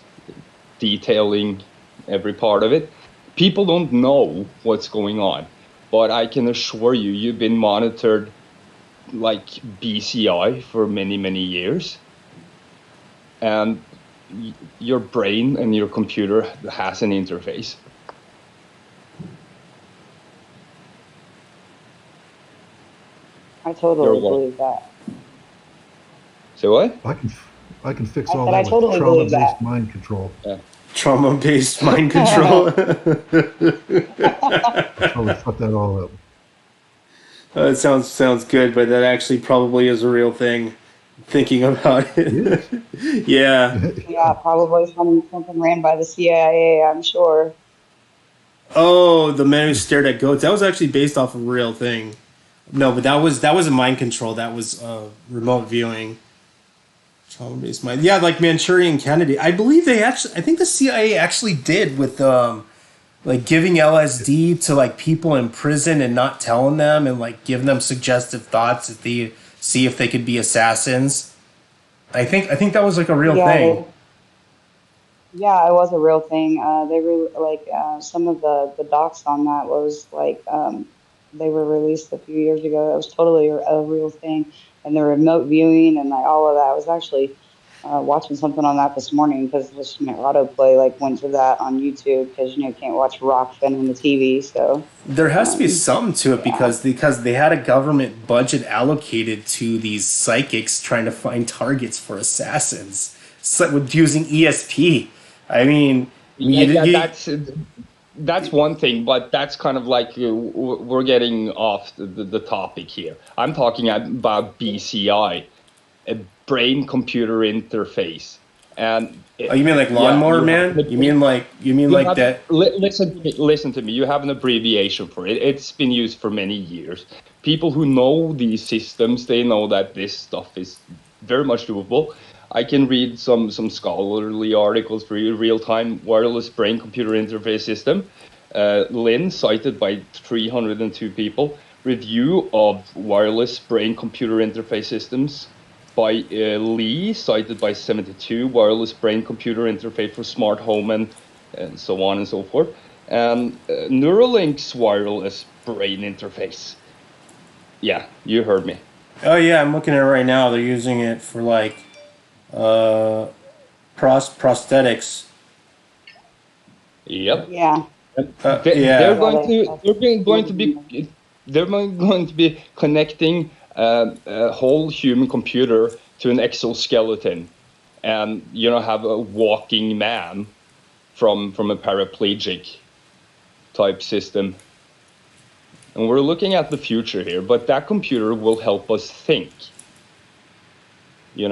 detailing every part of it. People don't know what's going on, but I can assure you, you've been monitored like BCI for many, many years. And your brain and your computer has an interface. I You're totally welcome. believe that. So what? I can fix I all said I that with totally believe trauma-based that. mind control. Yeah. Trauma-based mind control. I'll totally fuck that all up. It sounds good, but that actually probably is a real thing. Thinking about It it, is. yeah. Yeah, probably something ran by the CIA, I'm sure. Oh, the man who stared at goats. That was actually based off a real thing. No, but that was a mind control. That was remote viewing. Trauma-based mind. Yeah, like Manchurian Kennedy. I believe they actually. I think the CIA actually did with like giving LSD to like people in prison and not telling them and like giving them suggestive thoughts that they see if they could be assassins. I think that was like a real Yeah, thing. yeah, it was a real thing. They were like some of the docs on that was like they were released a few years ago. It was totally a real thing, and the remote viewing and like all of that. I was actually watching something on that this morning because just my autoplay like went to that on YouTube because you can't watch Rockfin on the TV. So There has to be um, something to it yeah. because they had a government budget allocated to these psychics trying to find targets for assassins with using ESP. I mean, Yeah, yeah, you that's one thing, but that's kind of like we're getting off the topic here. I'm talking about BCI, a brain computer interface, and oh, you mean like yeah, lawnmower man? You mean you like have that? listen to me. You have an abbreviation for it. It's been used for many years. People who know these systems, they know that this stuff is very much doable. I can read some scholarly articles for you. Real-time wireless brain computer interface system. Lin, cited by 302 people. Review of wireless brain computer interface systems by Lee, cited by 72. Wireless brain computer interface for smart home and so on and so forth. And Neuralink's wireless brain interface. Yeah, you heard me. Oh yeah, I'm looking at it right now. They're using it for like uh, prosthetics. Yep. Yeah, They're Yeah. going yeah, to they're going to be connecting a whole human computer to an exoskeleton, and have a walking man from a paraplegic type system. And we're looking at the future here, but that computer will help us think.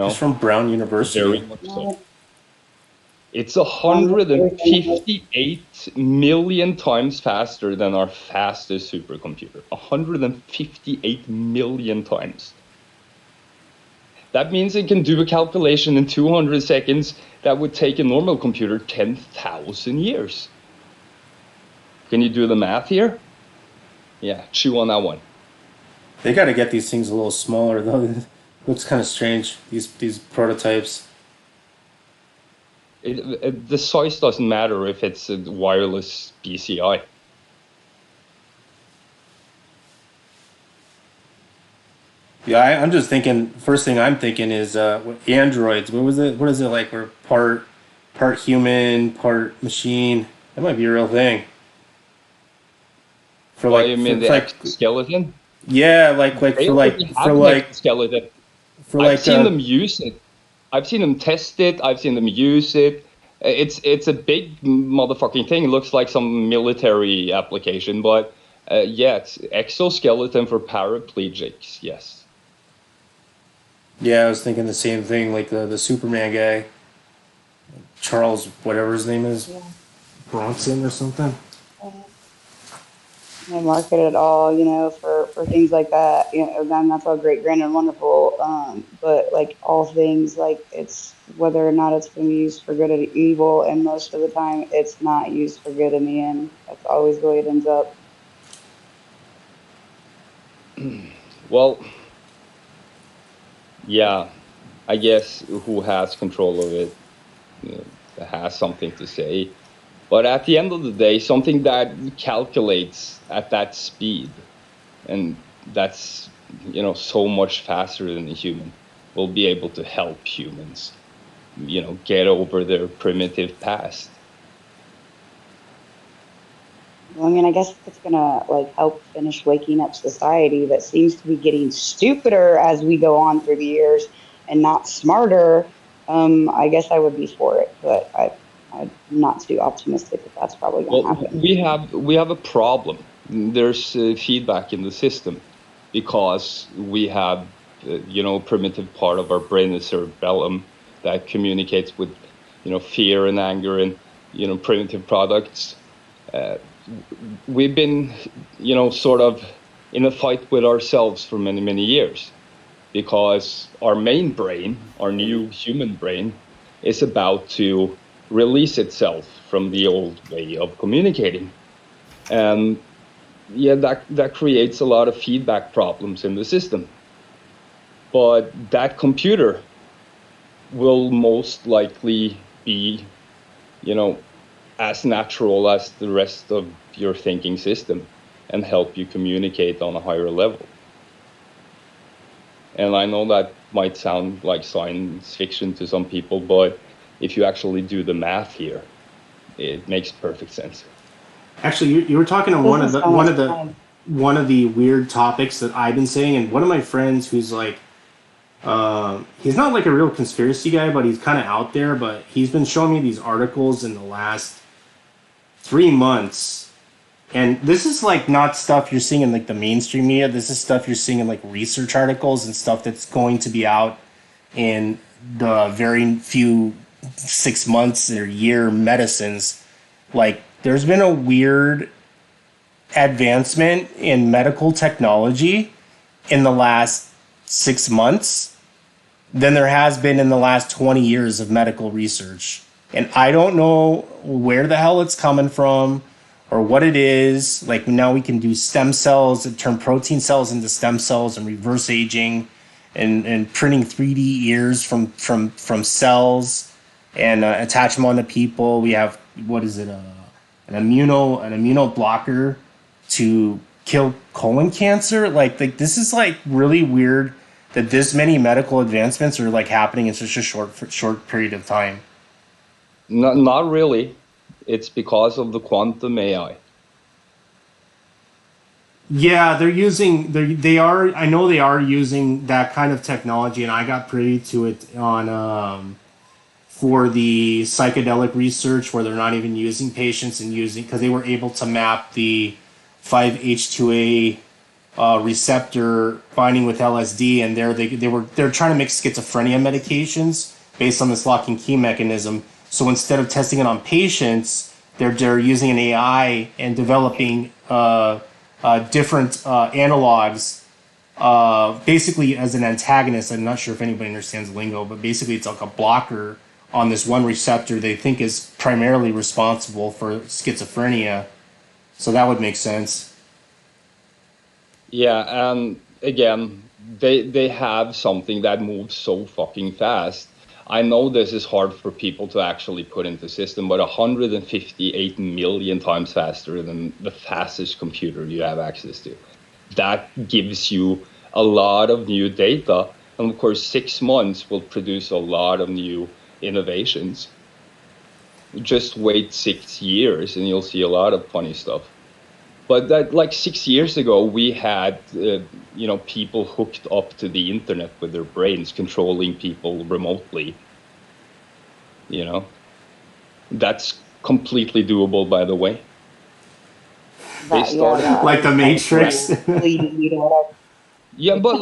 It's from Brown Very University. much so. yeah. It's Everything. 158 million times faster than our fastest supercomputer. 158 million times. That means it can do a calculation in 200 seconds that would take a normal computer 10,000 years. Can you do the math here? Yeah, chew on that one. They got to get these things a little smaller though. It looks kind of strange. These prototypes. The size doesn't matter if it's a wireless BCI. Yeah, I'm just thinking. First thing I'm thinking is androids. What was it? What is it like? We're part human, part machine. That might be a real thing. For Why you mean the for like exoskeleton? yeah, They already have an exoskeleton. for I've like seen them use it. I've seen them test it. I've seen them use it. It's a big motherfucking thing. It looks like some military application, but Yeah, it's exoskeleton for paraplegics. Yes. Yeah, I was thinking the same thing, like the Superman guy, Charles, whatever his name is, Yeah. Bronson or something. They market it all, for things like that. And that's all great, grand, and wonderful. But like all things, like it's whether or not it's going to be used for good or evil, and most of the time, it's not used for good in the end. That's always the way it ends up. Well, yeah, I guess who has control of it, has something to say. But at the end of the day, something that calculates at that speed, and that's, so much faster than a human, will be able to help humans, get over their primitive past. Well, I mean, I guess it's gonna like help finish waking up society that seems to be getting stupider as we go on through the years and not smarter. I guess I would be for it, but I'm not too optimistic that that's probably gonna Well, happen. we have a problem. There's feedback in the system because we have, primitive part of our brain, the cerebellum, that communicates with, fear and anger and, primitive products. Uh, we've been, sort of in a fight with ourselves for many, many years because our main brain, our new human brain, is about to release itself from the old way of communicating. And yeah, that creates a lot of feedback problems in the system. But that computer will most likely be, as natural as the rest of your thinking system and help you communicate on a higher level. And I know that might sound like science fiction to some people, but if you actually do the math here, it makes perfect sense. Actually, you were talking on Doesn't sound like fun. one of the weird topics that I've been saying, and one of my friends who's like, he's not like a real conspiracy guy, but he's kind of out there. But he's been showing me these articles in the last 3 months, and this is like not stuff you're seeing in like the mainstream media. This is stuff you're seeing in like research articles and stuff that's going to be out in the very few 6 months or year medicines. Like, there's been a weird advancement in medical technology in the last 6 months than there has been in the last 20 years of medical research. And I don't know where the hell it's coming from or what it is. Like, now we can do stem cells that turn protein cells into stem cells and reverse aging and printing 3D ears from cells and attach them onto people. We have, what is it, an immuno blocker to kill colon cancer. Like this is like really weird that this many medical advancements are like happening in such a short period of time. Not really. It's because of the quantum AI. Yeah, I know they are using that kind of technology, and I got privy to it on for the psychedelic research where they're not even using patients and using, because they were able to map the 5-H2A receptor binding with LSD, and they're trying to make schizophrenia medications based on this lock and key mechanism. So instead of testing it on patients, they're using an AI and developing different analogs, basically as an antagonist. I'm not sure if anybody understands lingo, but basically it's like a blocker on this one receptor they think is primarily responsible for schizophrenia. So that would make sense. Yeah, and again, they have something that moves so fucking fast. I know this is hard for people to actually put into system, but 158 million times faster than the fastest computer you have access to. That gives you a lot of new data. And of course, 6 months will produce a lot of new innovations. Just wait 6 years and you'll see a lot of funny stuff. But that, like 6 years ago, we had, people hooked up to the internet with their brains, controlling people remotely. That's completely doable, by the way. They That yeah, started that Like the was kind of Matrix. cool. Bleeding meat or whatever. Yeah, but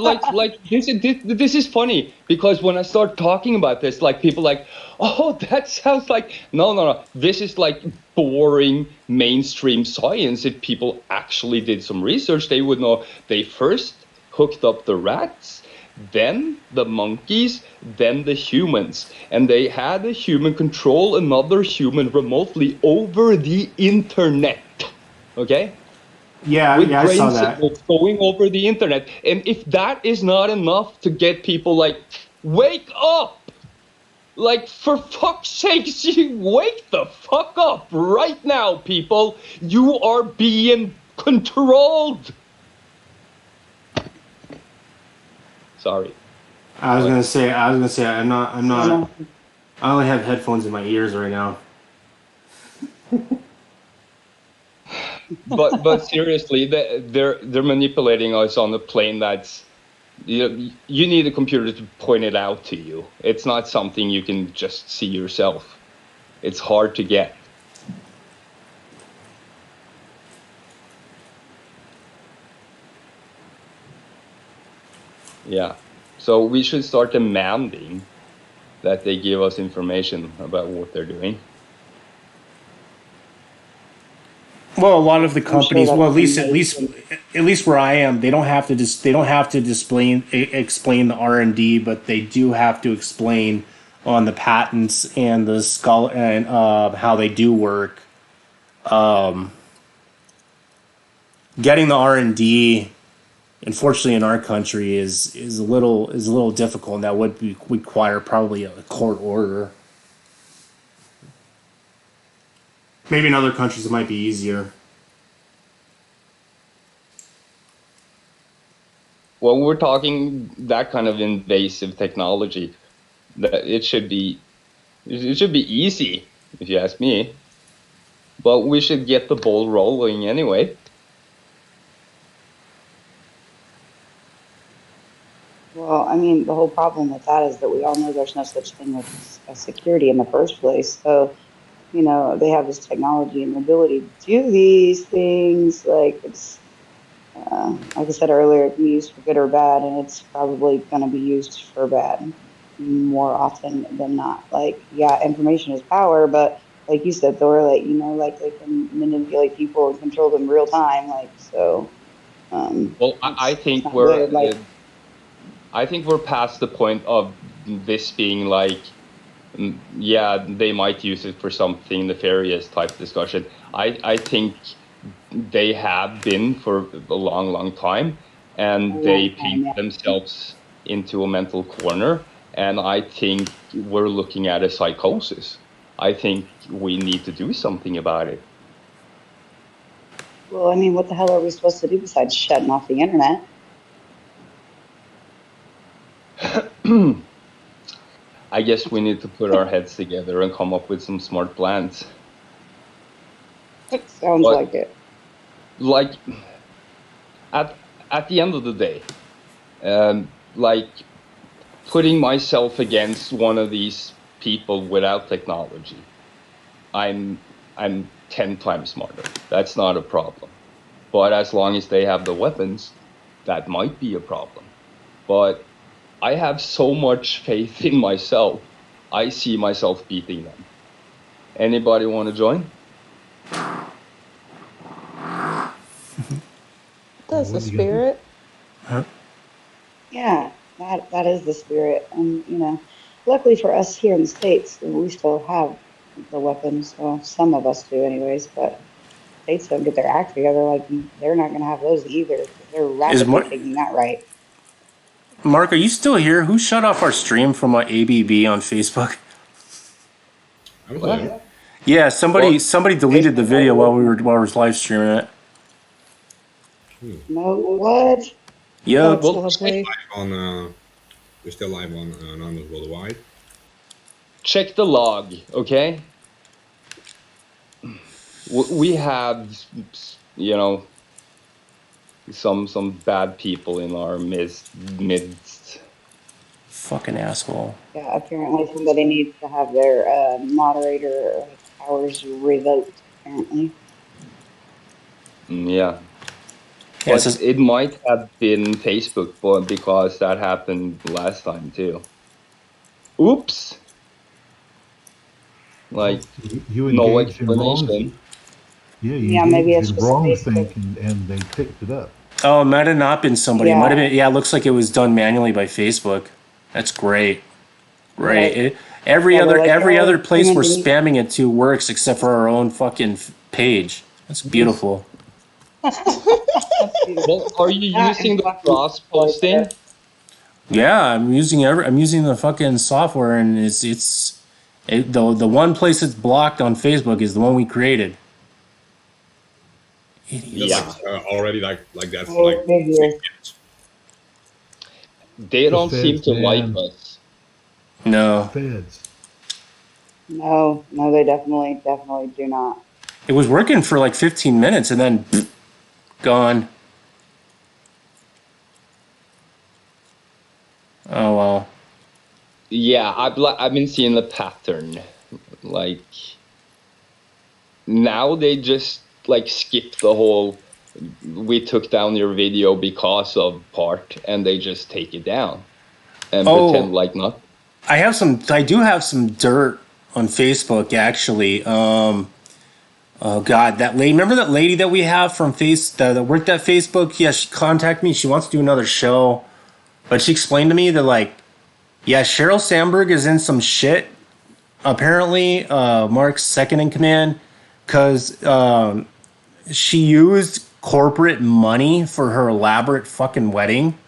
this is funny because when I start talking about this, like people like, oh, that sounds like no. This is like boring mainstream science. If people actually did some research, they would know. They first hooked up the rats, then the monkeys, then the humans, and they had a human control another human remotely over the internet. Okay? With Yeah, I saw brain that. signals going over the internet. And if that is not enough to get people like, wake up! Like, for fuck's sake, you wake the fuck up right now, people! You are being controlled! Sorry. I was But, gonna say, I'm You not. know, I only have headphones in my ears right now. but seriously, they're manipulating us on a plane that's you need a computer to point it out to you. It's not something you can just see yourself. It's hard to get. Yeah. So we should start demanding that they give us information about what they're doing. Well, a lot of the I'm sure companies, that's well, been at least where I am, they don't have to they don't have to explain the R&D, but they do have to explain on the patents and the skull and how they do work. Getting the R&D, unfortunately, in our country is a little difficult, and that require probably a court order. Maybe in other countries it might be easier. When we're talking that kind of invasive technology, that it should be easy, if you ask me. But we should get the ball rolling anyway. Well, I mean, the whole problem with that is that we all know there's no such thing as security in the first place. So, you know, they have this technology and the ability to do these things. Like like I said earlier, it can be used for good or bad, and it's probably going to be used for bad more often than not. Like, yeah, information is power, but like you said, Thor, like, you know, like they can manipulate people and control them real time. Like, so, Well, it's not good. Like, I think we're past the point of this being like, yeah, they might use it for something nefarious type discussion. I think they have been for a long time, a and they long time, paint yeah. themselves into a mental corner. And I think we're looking at a psychosis. I think we need to do something about it. Well, I mean, what the hell are we supposed to do besides shutting off the internet? I guess we need to put our heads together and come up with some smart plans. Sounds But like it. like at at the end of the day, like putting myself against one of these people without technology, I'm 10 times smarter. That's not a problem. But as long as they have the weapons, that might be a problem. But I have so much faith in myself. I see myself beating them. Anybody want to join? That's the What do you got? spirit. Yeah, that is the spirit. And, you know, luckily for us here in the States, we still have the weapons. Well, some of us do anyways, but states don't get their act together. Like, they're not going to have those either, because they're Is rapidly taking that right. Mark, are you still here? Who shut off our stream from ABB on Facebook? I'm still What? here. Yeah, Well, somebody deleted the video while we were live streaming it. No, what? Yep. That's well, lovely. On we're still live on Anonymous Worldwide. check the log, okay? We have, you know, some bad people in our midst. Fucking asshole. Yeah, apparently somebody needs to have their moderator powers revoked, apparently. Yeah. Yeah, But it might have been Facebook, but because that happened last time too. Oops. Like, You no engaged in wrong. explanation. Yeah, you Yeah, maybe engaged it's in just wrong Facebook. think, and they picked it up. oh, it might have not been somebody. It might have Yeah, been. Yeah, it looks like it was done manually by Facebook. That's great. Great. right. Every Yeah, they're other like, every oh, other it's place we're human being. spamming it to works except for our own fucking page. That's beautiful. That's Well, beautiful. are you That using and the fucking cross right posting? there. Yeah, I'm using the fucking software, and the one place it's blocked on Facebook is the one we created. Just Idiots. like Yeah. already like that for Go like figure. 3 years. They The don't seem feds, to like man. us. The No, feds. No, no, they definitely do not. it was working for like 15 minutes, and then gone. Oh well. Yeah, I've been seeing the pattern. Like, now they just like skip the whole we took down your video because of part, and they just take it down and pretend Oh, like nothing. I do have some dirt on Facebook actually. Oh God, that lady. Remember that lady that we have from that worked at Facebook? Yeah, she contacted me. She wants to do another show, but she explained to me that like, yeah, Sheryl Sandberg is in some shit. Apparently, Mark's second in command, because she used corporate money for her elaborate fucking wedding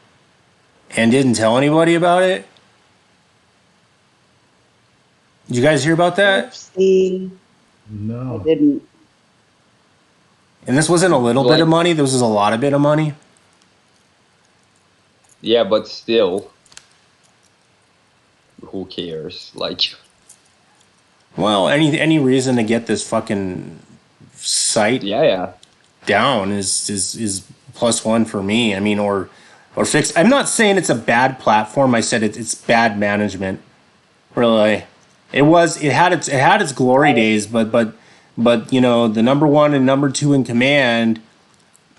and didn't tell anybody about it. Did you guys hear about that? Oopsie. I No. didn't. And this wasn't a little bit of Like, money. This was a lot of bit of money. yeah, but still, who cares? Like, Well, any reason to get this fucking site yeah. down is plus one for me. I mean, or fix. I'm not saying it's a bad platform. I said it's bad management. Really, it had its glory Right. days, but you know the number one and number two in command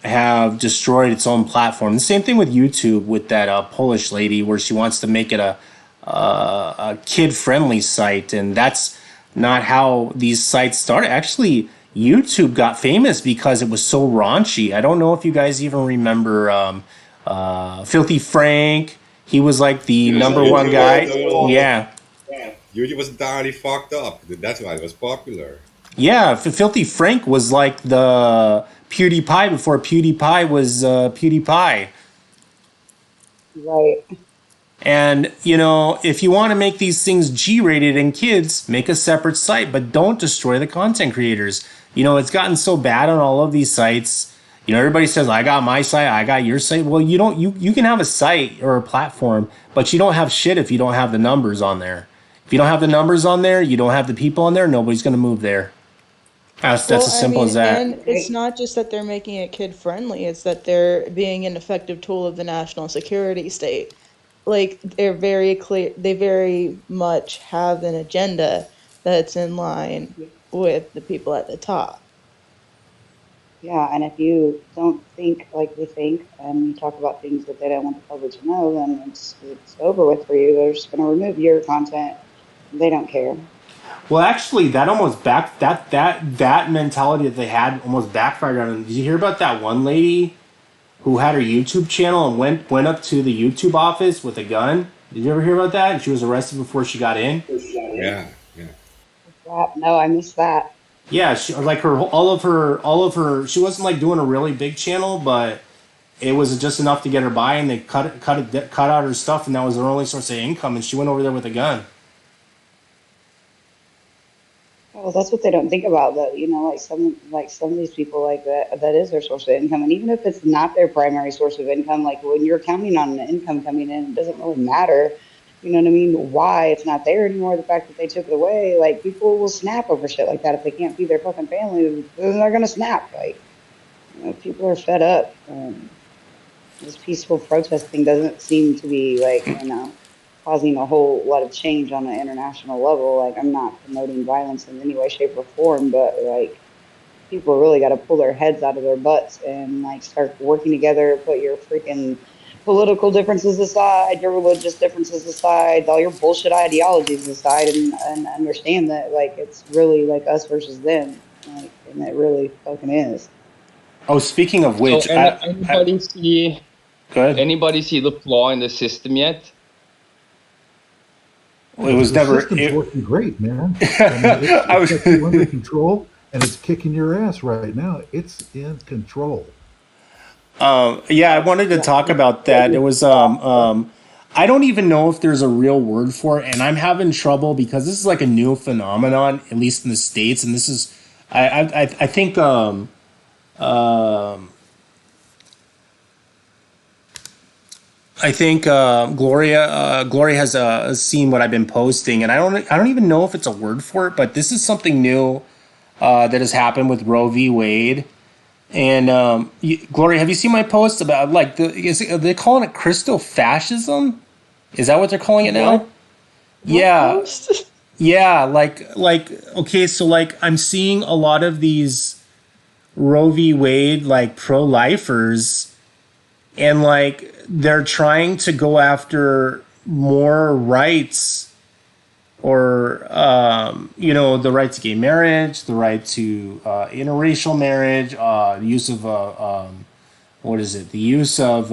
have destroyed its own platform. The same thing with YouTube with that Polish lady where she wants to make it a kid friendly site, and that's not how these sites started. Actually, YouTube got famous because it was so raunchy. I don't know if you guys even remember Filthy Frank. He was like the number one guy. Yeah. YouTube was entirely fucked up. That's why it was popular. Yeah, Filthy Frank was like the PewDiePie before PewDiePie was PewDiePie. Right. And, you know, if you want to make these things G rated and kids, make a separate site, but don't destroy the content creators. You know, it's gotten so bad on all of these sites. You know, everybody says, I got my site, I got your site. Well, you can have a site or a platform, but you don't have shit if you don't have the numbers on there. If you don't have the numbers on there, you don't have the people on there, nobody's going to move there. That's Well, as simple as that. and it's not just that they're making it kid friendly, it's that they're being an effective tool of the national security state. Like they're very clear, they very much have an agenda that's in line with the people at the top. Yeah, and if you don't think like they think and you talk about things that they don't want the public to know, then it's over with for you. They're just going to remove your content. They don't care. Well, actually, that almost that mentality that they had almost backfired on them. Did you hear about that one lady who had her YouTube channel and went up to the YouTube office with a gun? Did you ever hear about that? And she was arrested before she got in. Yeah, yeah. No, I missed that. Yeah, she like her all of her. She wasn't like doing a really big channel, but it was just enough to get her by, and they cut out her stuff, and that was her only source of income. And she went over there with a gun. Well, that's what they don't think about, though. You know, like some of these people like that is their source of income. And even if it's not their primary source of income, like when you're counting on an income coming in, it doesn't really matter. You know what I mean? Why it's not there anymore, the fact that they took it away, like people will snap over shit like that if they can't feed their fucking family, then they're gonna snap. Like, you know, people are fed up. This peaceful protesting doesn't seem to be like, you know, causing a whole lot of change on an international level. Like, I'm not promoting violence in any way, shape, or form, but like people really got to pull their heads out of their butts and like start working together, put your freaking political differences aside, your religious differences aside, all your bullshit ideologies aside, and understand that like it's really like us versus them, like, and it really fucking is. Oh, speaking of So which, go ahead. anybody see the flaw in the system yet? It was the never. system's working great, man. I was. It's got you under control, and it's kicking your ass right now. It's in control. Yeah, I wanted to talk about that. It was I don't even know if there's a real word for it, and I'm having trouble because this is like a new phenomenon, at least in the States, and this is I think Gloria has seen what I've been posting, and I don't even know if it's a word for it, but this is something new that has happened with Roe v. Wade. And Gloria, have you seen my post about like are they calling it Christo fascism? Is that what they're calling it now? What? Yeah, Post? yeah. Like okay, so like I'm seeing a lot of these Roe v. Wade like pro-lifers, and like they're trying to go after more rights, or the right to gay marriage, the right to interracial marriage, the use of what is it? The use of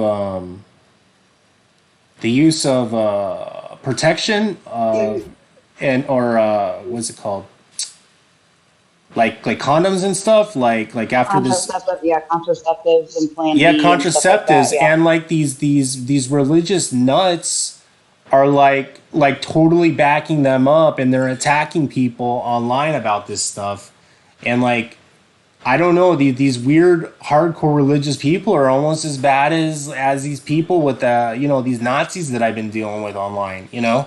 protection of and or what's it called? Like condoms and stuff. Like after this. Contraceptives and Plan Yeah, B and stuff like contraceptives, that, yeah. and like these religious nuts are like totally backing them up, and they're attacking people online about this stuff, and like I don't know, these weird hardcore religious people are almost as bad as these people with these Nazis that I've been dealing with online, Yeah,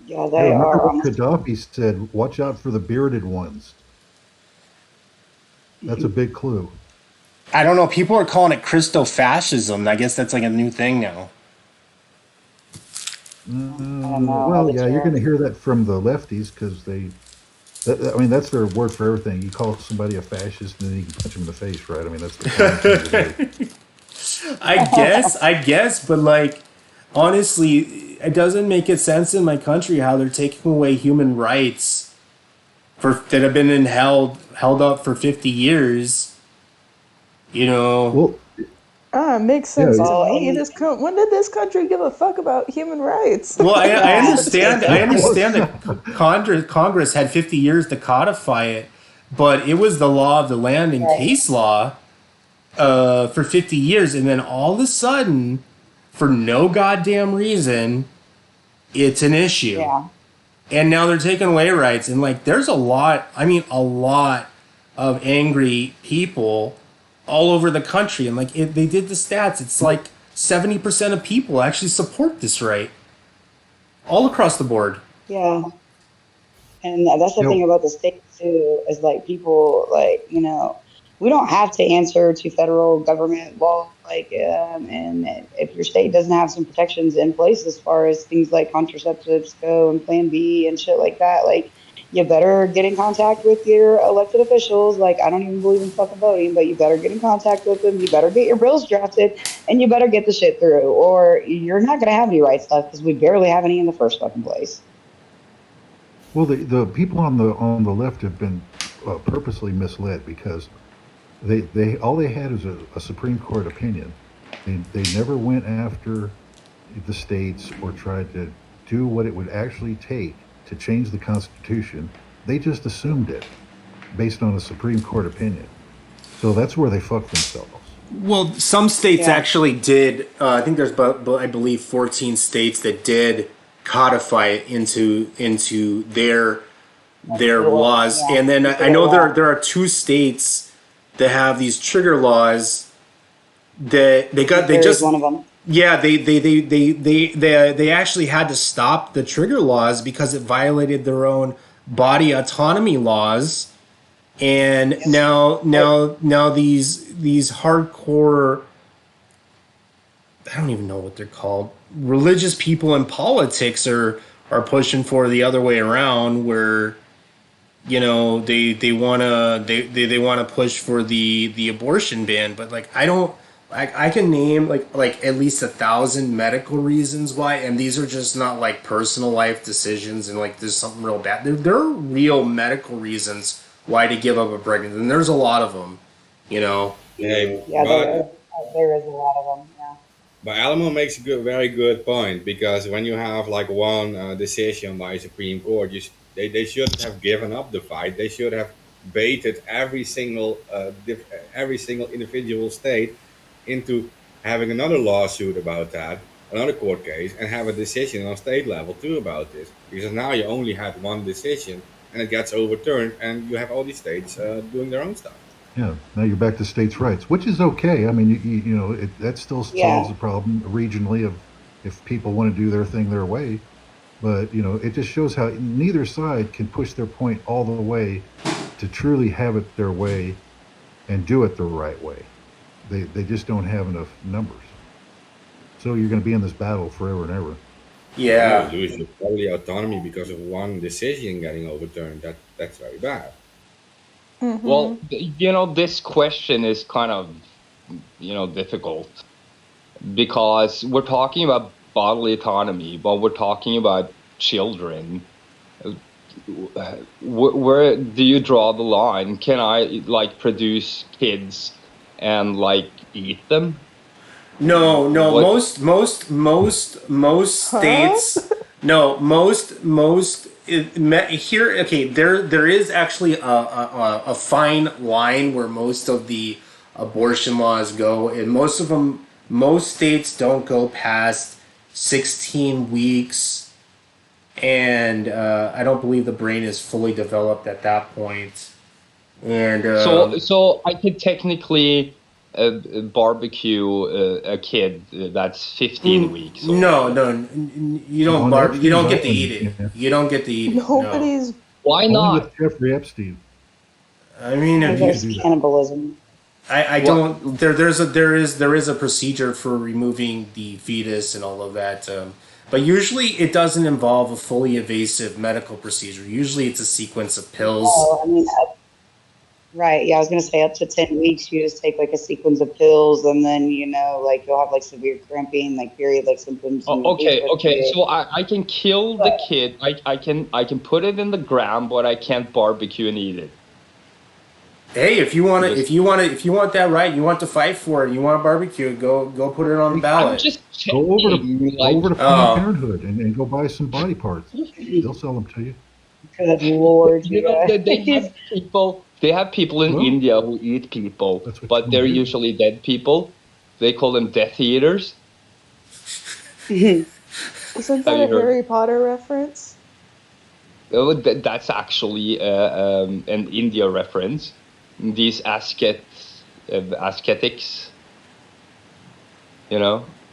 Yeah, they remember are what almost. Gaddafi said? Watch out for the bearded ones. That's a big clue. I don't know, people are calling it Christo fascism. I guess that's like a new thing now. I don't know all Well, the yeah, you're going to terms. hear that from the lefties because I mean, that's their word for everything. You call somebody a fascist, and then you can punch them in the face, right? I mean, that's the common thing to do. I guess, but like honestly, it doesn't make it sense in my country how they're taking away human rights that have been held up for 50 years. You know, Well, Makes yeah, sense to Well, me. and When did this country give a fuck about human rights? well, I yeah, understand. I understand that Congress had 50 years to codify it, but it was the law of the land and right, case law for 50 years, and then all of a sudden, for no goddamn reason, it's an issue. yeah, And now they're taking away rights, and like there's a lot of angry people all over the country, and like they did the stats, it's like 70% of people actually support this right all across the board. yeah. And that's the you thing know, about the states too, is like people like, we don't have to answer to federal government law. Like, and if your state doesn't have some protections in place as far as things like contraceptives go and Plan B and shit like that, like you better get in contact with your elected officials. Like, I don't even believe in fucking voting, but you better get in contact with them. You better get your bills drafted, and you better get the shit through, or you're not gonna have any rights left because we barely have any in the first fucking place. well, the people on the left have been purposely misled because they all they had is a Supreme Court opinion. They never went after the states or tried to do what it would actually take to change the Constitution. They just assumed it based on a Supreme Court opinion. So that's where they fucked themselves. Well, some states Yeah, actually did. I think there's, I believe, 14 states that did codify it into their laws, yeah, and then into I their know law. there are two states that have these trigger laws that they Missouri is just one of them. yeah they actually had to stop the trigger laws because it violated their own body autonomy laws, and now these hardcore, I don't even know what they're called, religious people in politics are pushing for the other way around, where they want to push for the abortion ban, but like I can name like at least 1,000 medical reasons why, and these are just not like personal life decisions and like there's something real bad. There are real medical reasons why to give up a pregnancy, and there's a lot of them, you know. Hey, Yeah, there is a lot of them. Yeah. but Alamo makes a very good point, because when you have like one decision by Supreme Court, they shouldn't have given up the fight. They should have baited every single individual state into having another lawsuit about that, another court case, and have a decision on state level too about this. Because now you only had one decision, and it gets overturned, and you have all these states doing their own stuff. Yeah, now you're back to states' rights, which is okay. I mean, that still solves the problem regionally of if people want to do their thing their way. But it just shows how neither side can push their point all the way to truly have it their way and do it the right way. They just don't have enough numbers. So you're going to be in this battle forever and ever. Yeah. You lose your bodily autonomy because of one decision getting overturned. That's very bad. Well, this question is kind of, difficult, because we're talking about bodily autonomy, but we're talking about children. Where do you draw the line? Can I like produce kids and like eat them? No, What? most states. No, here. Okay, there is actually a fine line where most of the abortion laws go, and most states don't go past 16 weeks, and I don't believe the brain is fully developed at that point. And So I could technically barbecue a kid that's 15 weeks old. No, you don't you don't get to eat it. Yeah. You don't get to eat it. No. Nobody's. Why Only not? with Jeffrey Epstein. I mean, I if guess you, do that. cannibalism. I don't. There is a procedure for removing the fetus and all of that. But usually it doesn't involve a fully invasive medical procedure. Usually it's a sequence of pills. Oh, I mean, right. Yeah, I was going to say up to 10 weeks, you just take like a sequence of pills, and then, like you'll have like severe cramping, like period like symptoms. and Okay. period. So I can kill the kid. I can put it in the ground, but I can't barbecue and eat it. Hey, if you want that right, you want to fight for it, you want to barbecue it, go put it on the I'm ballot. just Go over checking, to like, Planned Parenthood and go buy some body parts. They'll sell them to you. Good Lord. they have people. They have people in Well, India who eat people, that's what but you they're do. usually dead people. They call them Death Eaters. Isn't Have that you a heard? Harry Potter reference? Oh, that's actually an India reference. These ascetics,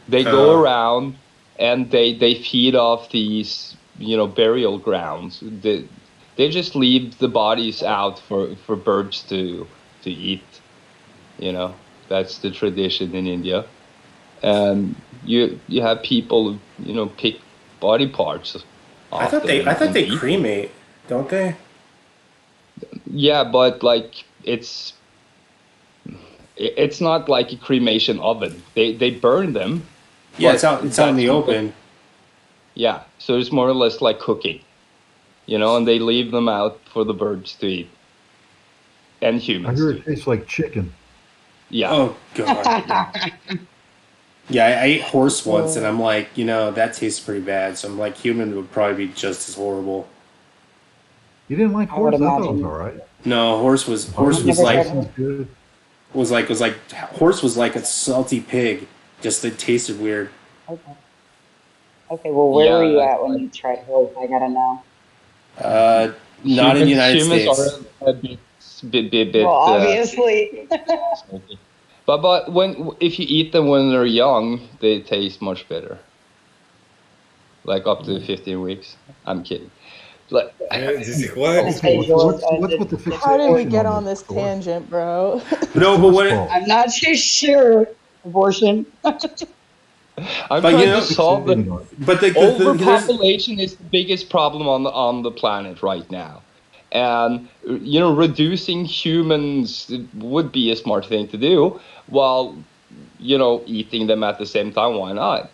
they go around and they feed off these, burial grounds. They just leave the bodies out for birds to eat. That's the tradition in India. And you have people, pick body parts. I thought they cremate, don't they? Yeah, but like it's not like a cremation oven. They burn them. Yeah, but it's out in the that's- open. Yeah, so it's more or less like cooking, and they leave them out for the birds to eat, and I humans. hear to it eat. tastes like chicken. Yeah. Oh god. Yeah, I ate horse once, and I'm like, that tastes pretty bad. So I'm like, human would probably be just as horrible. You didn't like I would horse? I thought it was imagine. all right. No, horse was Never like tried Good. horse was like a salty pig. Just it tasted weird. Okay, well, where were you Yeah, at when you tried horse? I gotta know. Not in the United humans States. are a bit. Well, obviously. Salty. But if you eat them when they're young, they taste much better. Like up to 15 weeks. I'm kidding. Like, What? What's with the fixation How did we get on this this tangent, bro? No, but what? fault. I'm not too sure. Abortion. I'm But trying you know- to solve the But there's- overpopulation is the biggest problem on the planet right now, And reducing humans would be a smart thing to do, while eating them at the same time. Why not?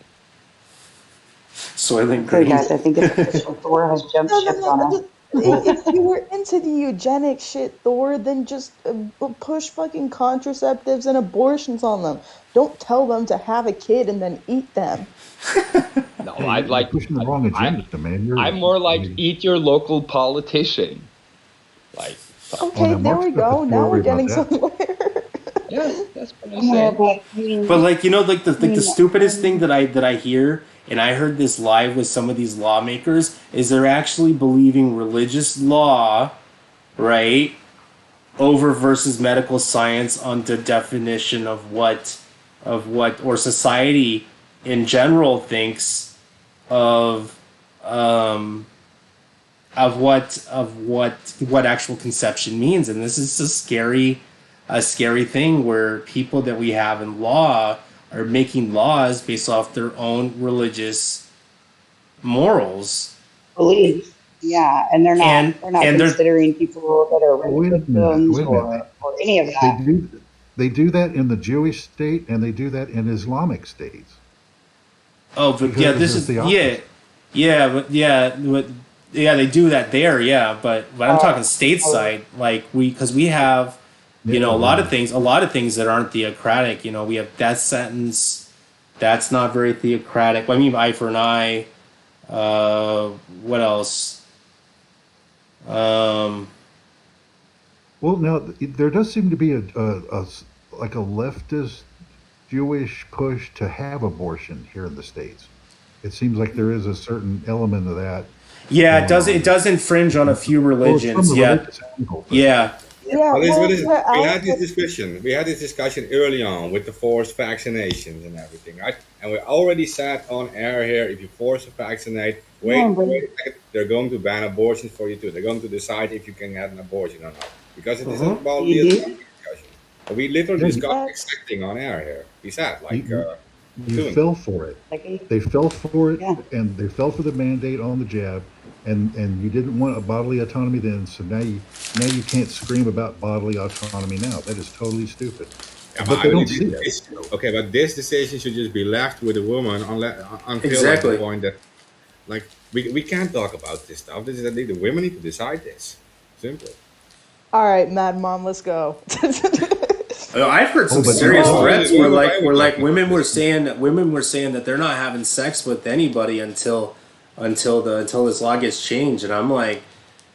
Soylent Okay, Green. guys, I think it's official. Thor has jumped No, no, ship no, on no. us. If you were into the eugenic shit, Thor, then just push fucking contraceptives and abortions on them. Don't tell them to have a kid and then eat them. No, Yeah, I'd you're like. pushing the wrong agenda, man. I'm more like eat your local politician. Like, Oh, Okay, now there Mark's we got the go. Now we're story about getting that. somewhere. yeah, that's what I'm Yeah, saying. but I mean, But like like I the mean, stupidest thing that I hear, and I heard this live with some of these lawmakers, is they're actually believing religious law, right, over versus medical science on the definition of what or society in general thinks of um what actual conception means. And this is a scary thing where people that we have in law are making laws based off their own religious morals. beliefs. Yeah, and and they're not and they're considering people that are Well, rape victims wait a minute. or any of They that. do they do that in the Jewish state and they do that in Islamic states oh but yeah, because this they're is yeah, theocracy. yeah, they do that there, yeah, but I'm talking Oh, stateside, like because we have Yeah, yeah. a lot of things that aren't theocratic. We have death sentence. That's not very theocratic. I mean, eye for an eye. What else? Um, Well, now there does seem to be like a leftist Jewish push to have abortion here in the states. It seems like there is a certain element of that yeah, going it on. does infringe on a few Well, it's from religions. the Yeah, religious angle, but yeah. Yeah, Well, well, we Alex, had this discussion. We had this discussion early on with the forced vaccinations and everything, right? And we already said on air here, if you force to vaccinate, no, but wait a second, they're going to ban abortions for you too. They're going to decide if you can have an abortion or not, because it is Uh-huh. about the you Islamic discussion. But we literally yeah, discussed that's exacting on air here. We said you, like you, you soon. fell for it. like, They fell for it, yeah, and they fell for the mandate on the jab, and you didn't want a bodily autonomy then. So now you can't scream about bodily autonomy now. That is totally stupid. Yeah, but But I they don't believe see that. okay, but this decision should just be left with the woman until like the Exactly. point that like we can't talk about this stuff. This is the women need to decide this. Simple. all right, Mad Mom, let's go. I've heard Oh, some but serious No, threats why where would I be talking about this? women were saying that they're not having sex with anybody until this law gets changed, and I'm like,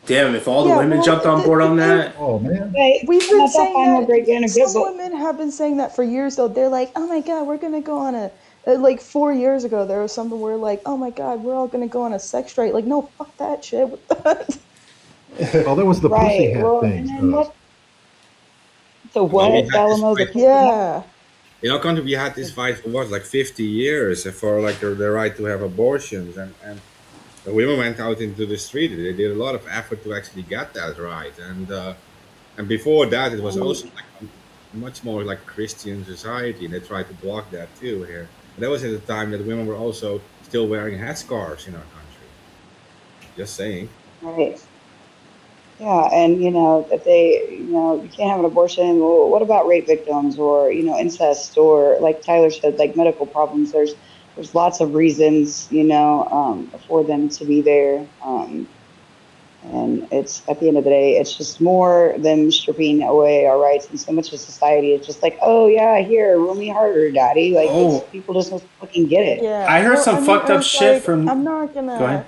damn, if all the Yeah, women well, jumped on board on that. Oh man, we've I'm been not that saying fine or that. great and good, Some but women have been saying that for years, though. They're like, oh my God, we're going to go on like 4 years ago, there was something where like, oh my God, we're all going to go on a sex strike. Like, no, fuck that shit. What the- oh, that was the pussy right. hat Well, and thing. then what? The Well, we what? had this Alamo, the fight. pussy hat? yeah. In our country, we had this fight for what, like 50 years for like the right to have abortions, and the women went out into the street. They did a lot of effort to actually get that right, and before that, it was also like a much more like Christian society, and they tried to block that too here. And that was at the time that women were also still wearing headscarves in our country. Just saying. Right. Yeah, and that they, you can't have an abortion. Well, what about rape victims or incest or like Tyler said, like medical problems? There's lots of reasons, for them to be there. And it's at the end of the day, it's just more them stripping away our rights, and so much of society is just like, oh yeah, here, rule me harder, daddy. Like it's Oh, people just don't fucking get it. Yeah. I heard Well, some I mean, fucked up it's shit like from. Go ahead.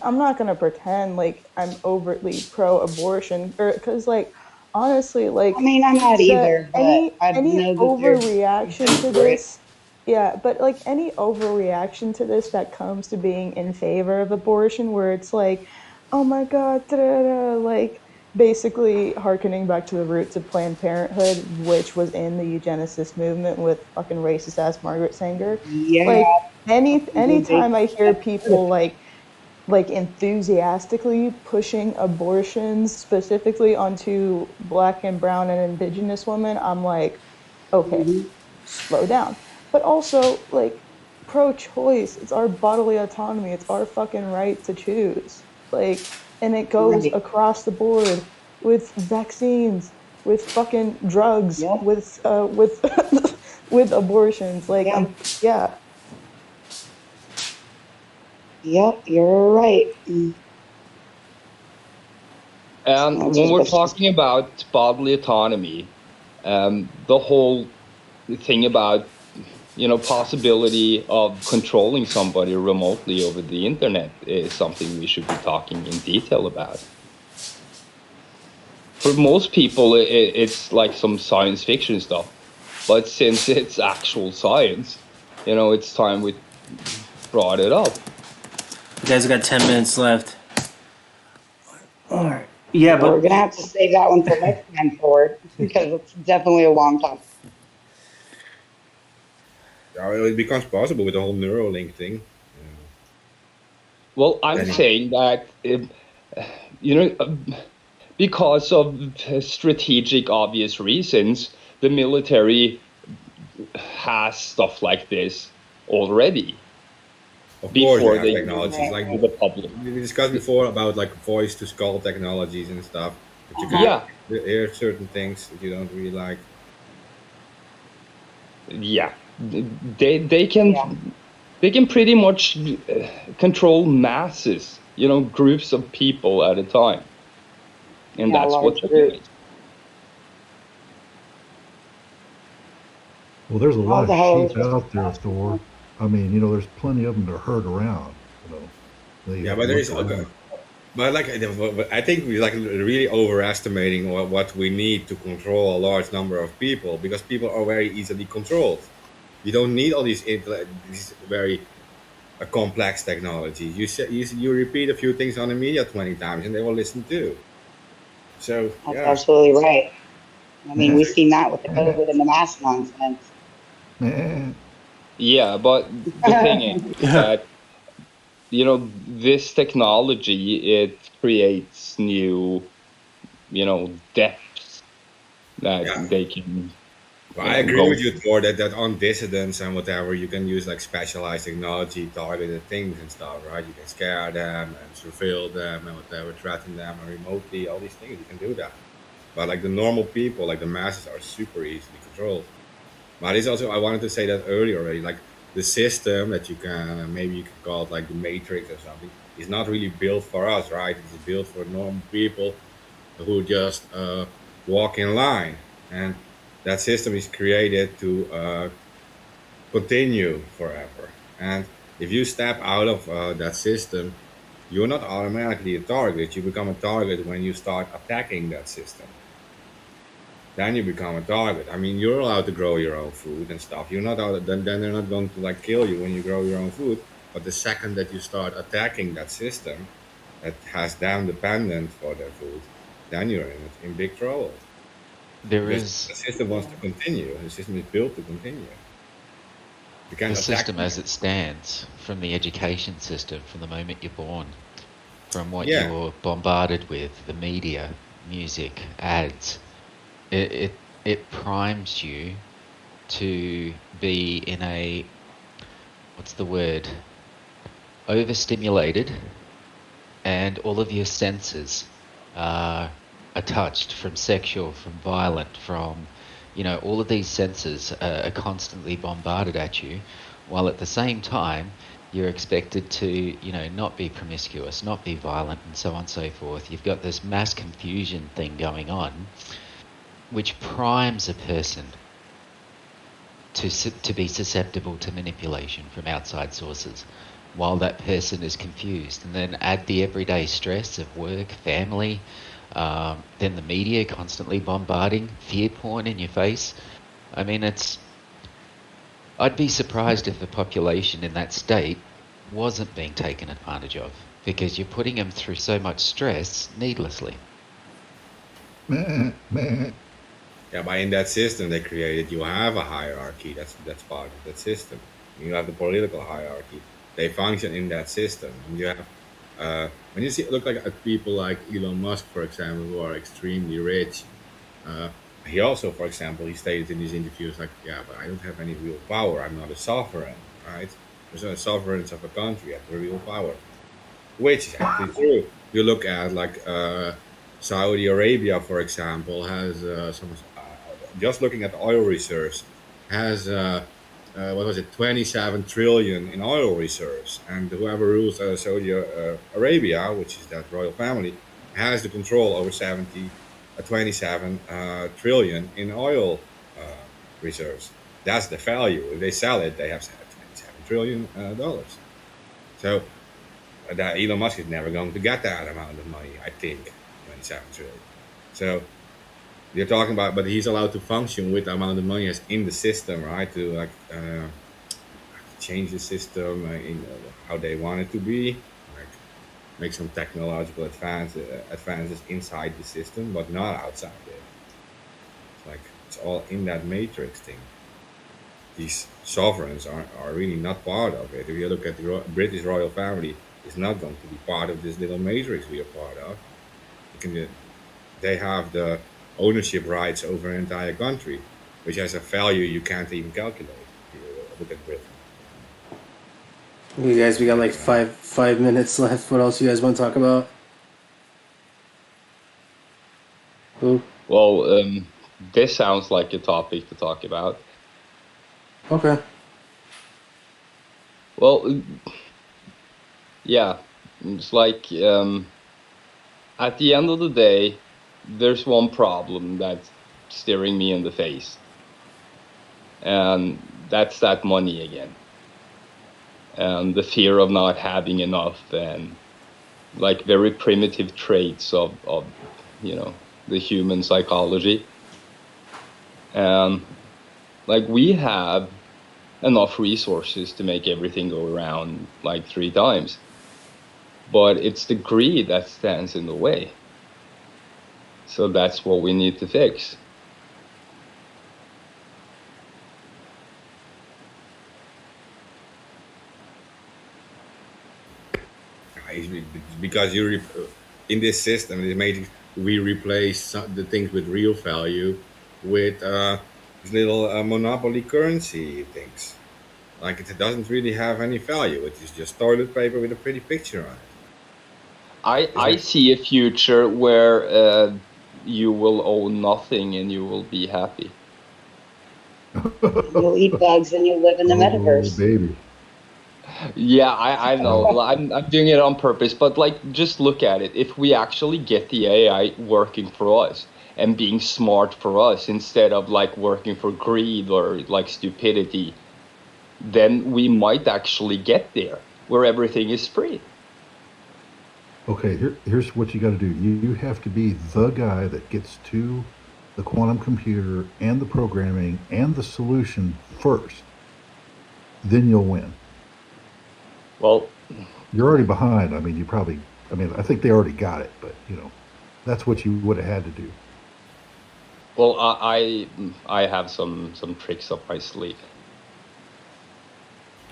I'm not gonna pretend like I'm overtly pro-abortion, or because like honestly, I like mean, I'm not the either, but I any know that there's overreaction reasons to for it. this, yeah, but like any overreaction to this that comes to being in favor of abortion, where it's like, oh my God, da, da, da, like basically harkening back to the roots of Planned Parenthood, which was in the eugenicist movement with fucking racist ass Margaret Sanger. Yeah, Like dude, anytime I hear people like enthusiastically pushing abortions specifically onto black and brown and indigenous women, I'm like, okay, mhm. slow down. But also, like, pro choice, it's our bodily autonomy, it's our fucking right to choose. Like, and it goes Right. across the board with vaccines, with fucking drugs, Yep. with with abortions. Like, Yeah. yeah, Yep. You're right. And That's when just we're that's just talking about bodily autonomy, the whole thing about possibility of controlling somebody remotely over the internet is something we should be talking in detail about. For most people, it's like some science fiction stuff, but since it's actual science, it's time we brought it up. You guys got 10 minutes left. All right. Yeah, yeah. We're but gonna have to save that one till next time forward because it's definitely a long topic. It becomes possible with the whole Neuralink thing. Well, I'm Any, saying that you know because of strategic obvious reasons, the military has stuff like this already of course, they before have they use technologies it Right. like to the public. we discussed before about like voice to skull technologies and stuff that you can Uh-huh. Yeah, hear certain things that you don't really like. yeah. They Yeah. can pretty much control masses, groups of people at a time, and Yeah. that's what Large they're group. doing. Well, there's a How lot of the hell are we sheep supposed to out there, stop Thor. them? I mean, there's plenty of them to herd around. You know, they Yeah, have to but there look is okay. around. But like, but I think we like really overestimating what we need to control a large number of people because people are very easily controlled. You don't need all these very complex technologies. You repeat a few things on the media 20 times and they will listen too. So That's yeah, absolutely right. I mean, Meh, we've seen that with the COVID and the mask nonsense. meh. Yeah, but the thing is that this technology, it creates new depths that yeah. they can But I agree go with you, Thor, that on dissidents and whatever, you can use like specialized technology, targeted things and stuff, right? You can scare them and surveil them and whatever, threaten them and remotely, all these things, you can do that. But like the normal people, like the masses, are super easily controlled. But it's also, I wanted to say that earlier already, like the system that you can, maybe you could call it like the matrix or something, is not really built for us, right? It's built for normal people who just walk in line. And that system is created to continue forever. And if you step out of that system, you're not automatically a target. You become a target when you start attacking that system. Then you become a target. I mean, you're allowed to grow your own food and stuff. You're not out. Then they're not going to like kill you when you grow your own food. But the second that you start attacking that system that has them dependent for their food, then you're in big trouble There because is the system wants to yeah. continue. The system is built to continue. You the can't attack system them. as it stands, from the education system, from the moment you're born, from what Yeah, you're bombarded with, the media, music, ads. It primes you to be in a, what's the word, overstimulated, and all of your senses are touched, from sexual, from violent, from all of these senses are constantly bombarded at you, while at the same time you're expected to not be promiscuous, not be violent, and so on and so forth. You've got this mass confusion thing going on, which primes a person to be susceptible to manipulation from outside sources while that person is confused. And then add the everyday stress of work, family, then the media constantly bombarding fear porn in your face. I mean, I'd be surprised if the population in that state wasn't being taken advantage of, because you're putting them through so much stress needlessly. Meh, meh. yeah. But in that system they created, you have a hierarchy. That's part of that system. You have the political hierarchy. They function in that system. And you have when you see look like at people like Elon Musk, for example, who are extremely rich. Uh, he also, for example, he stated in his interviews like, yeah, but I don't have any real power. I'm not a sovereign, right? There's no sovereigns of a country have the real power. which is actually true. You look at like Saudi Arabia, for example, has just looking at oil reserves, has what was it, 27 trillion in oil reserves, and whoever rules Saudi Arabia, which is that royal family, has the control over 27 trillion in oil reserves. That's the value. If they sell it, they have 27 trillion dollars. So that Elon Musk is never going to get that amount of money. I think 27 trillion. So you're talking about, but he's allowed to function with the amount of money that's in the system, right? To like change the system in how they want it to be, like make some technological advances inside the system, but not outside it. It's like it's all in that matrix thing. These sovereigns are really not part of it. If you look at the British royal family, it's not going to be part of this little matrix we are part of. They have the ownership rights over an entire country, which has a value you can't even calculate. If you look at Britain. You guys, we got like five minutes left. What else you guys want to talk about? Who? Well, this sounds like a topic to talk about. Okay. Well, yeah, it's like at the end of the day, there's one problem that's staring me in the face, and that's that money again, and the fear of not having enough, and like very primitive traits of the human psychology. And like we have enough resources to make everything go around like 3 times, but it's the greed that stands in the way. So that's what we need to fix. Because in this system, this matrix, we replace the things with real value with these little monopoly currency things. Like it doesn't really have any value. It is just toilet paper with a pretty picture on it. I see a future where you will own nothing and you will be happy. You'll eat bugs and you'll live in the metaverse. Baby. Yeah, I know. I'm doing it on purpose, but like just look at it. If we actually get the AI working for us and being smart for us instead of like working for greed or like stupidity, then we might actually get there where everything is free. Okay, here's what you got to do. You have to be the guy that gets to the quantum computer and the programming and the solution first. Then you'll win. Well, you're already behind. I mean, I think they already got it, but that's what you would have had to do. Well, I have some tricks up my sleeve.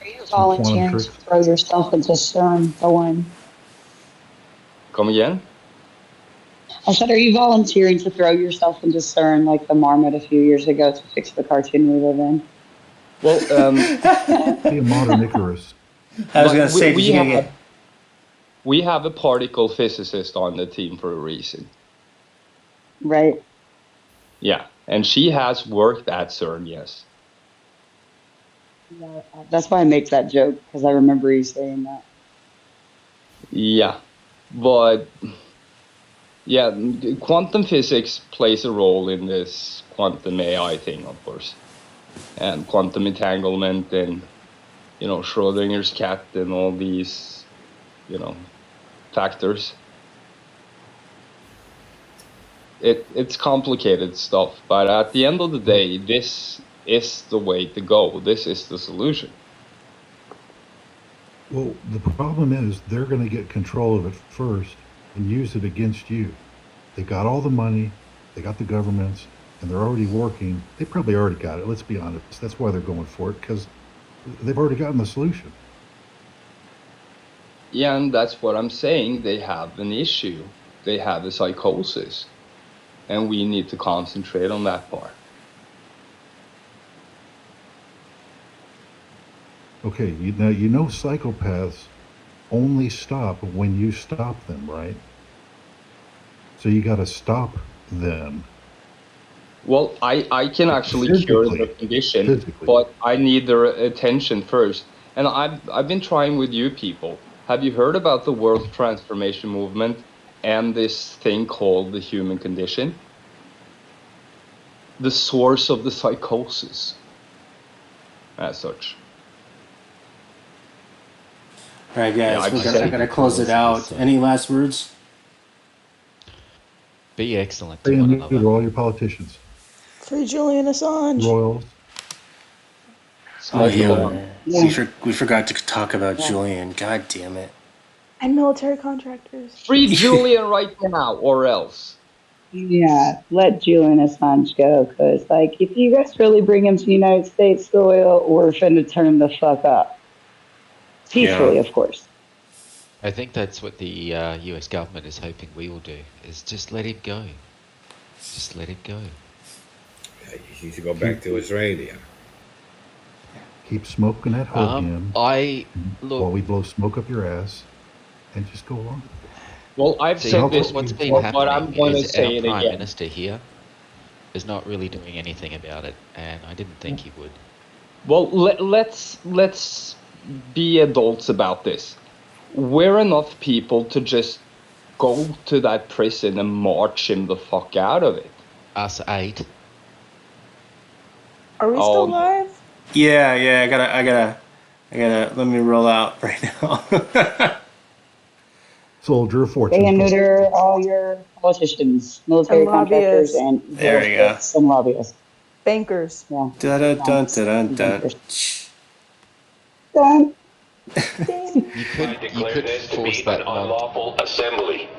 Are you volunteering to throw yourself into CERN, the one? Come again? I said, are you volunteering to throw yourself into CERN like the marmot a few years ago to fix the cartoon we live in? Well, be a modern Icarus. I was going to say, we have a particle physicist on the team for a reason. Right. Yeah, and she has worked at CERN, yes. Yeah, that's why I make that joke, because I remember you saying that. Yeah, but yeah, quantum physics plays a role in this quantum AI thing, of course, and quantum entanglement and Schrodinger's cat and all these factors. It's complicated stuff, but at the end of the day, this is the way to go. This is the solution. Well, the problem is they're going to get control of it first and use it against you. They got all the money, they got the governments, and they're already working. They probably already got it, let's be honest. That's why they're going for it, because they've already gotten the solution. Yeah, and that's what I'm saying. They have an issue. They have a psychosis. And we need to concentrate on that part. Okay, psychopaths only stop when you stop them, right? So you got to stop them. Well, I can actually cure the condition, physically. but I need their attention first. And I've been trying with you people. Have you heard about the World Transformation Movement and this thing called the human condition? The source of the psychosis, as such. All right, guys, Yeah, I gotta close it out. Any last words? Be excellent to Say one and another. to all your politicians, Free Julian Assange. royals. Oh yeah, Yeah. we forgot to talk about Julian. God damn it. And military contractors. Free Julian right now, or else. Yeah, let Julian Assange go, because, like, if you guys really bring him to United States soil, we're finna turn him the fuck up. Peacefully, Yeah. of course. I think that's what the US government is hoping we will do, is just let him go. Just let him go. Yeah, he should go back to Australia. Keep smoking that hopium while we blow smoke up your ass, and just go along. Well, I've See, said this what's been before, but I'm happening going to is say our it Prime again. Minister here is not really doing anything about it, and I didn't think he would. Well, let's be adults about this. We're enough people to just go to that prison and march him the fuck out of it. Us 8. Are we still live? Yeah, I gotta. Let me roll out right now. Soldier of fortune. They neuter all your politicians, military And contractors, lobbyists. and There we go. some lobbyists. Bankers. Yeah. Dun dun dun dun dun. Bankers. Dun. You could force that mob. unlawful assembly.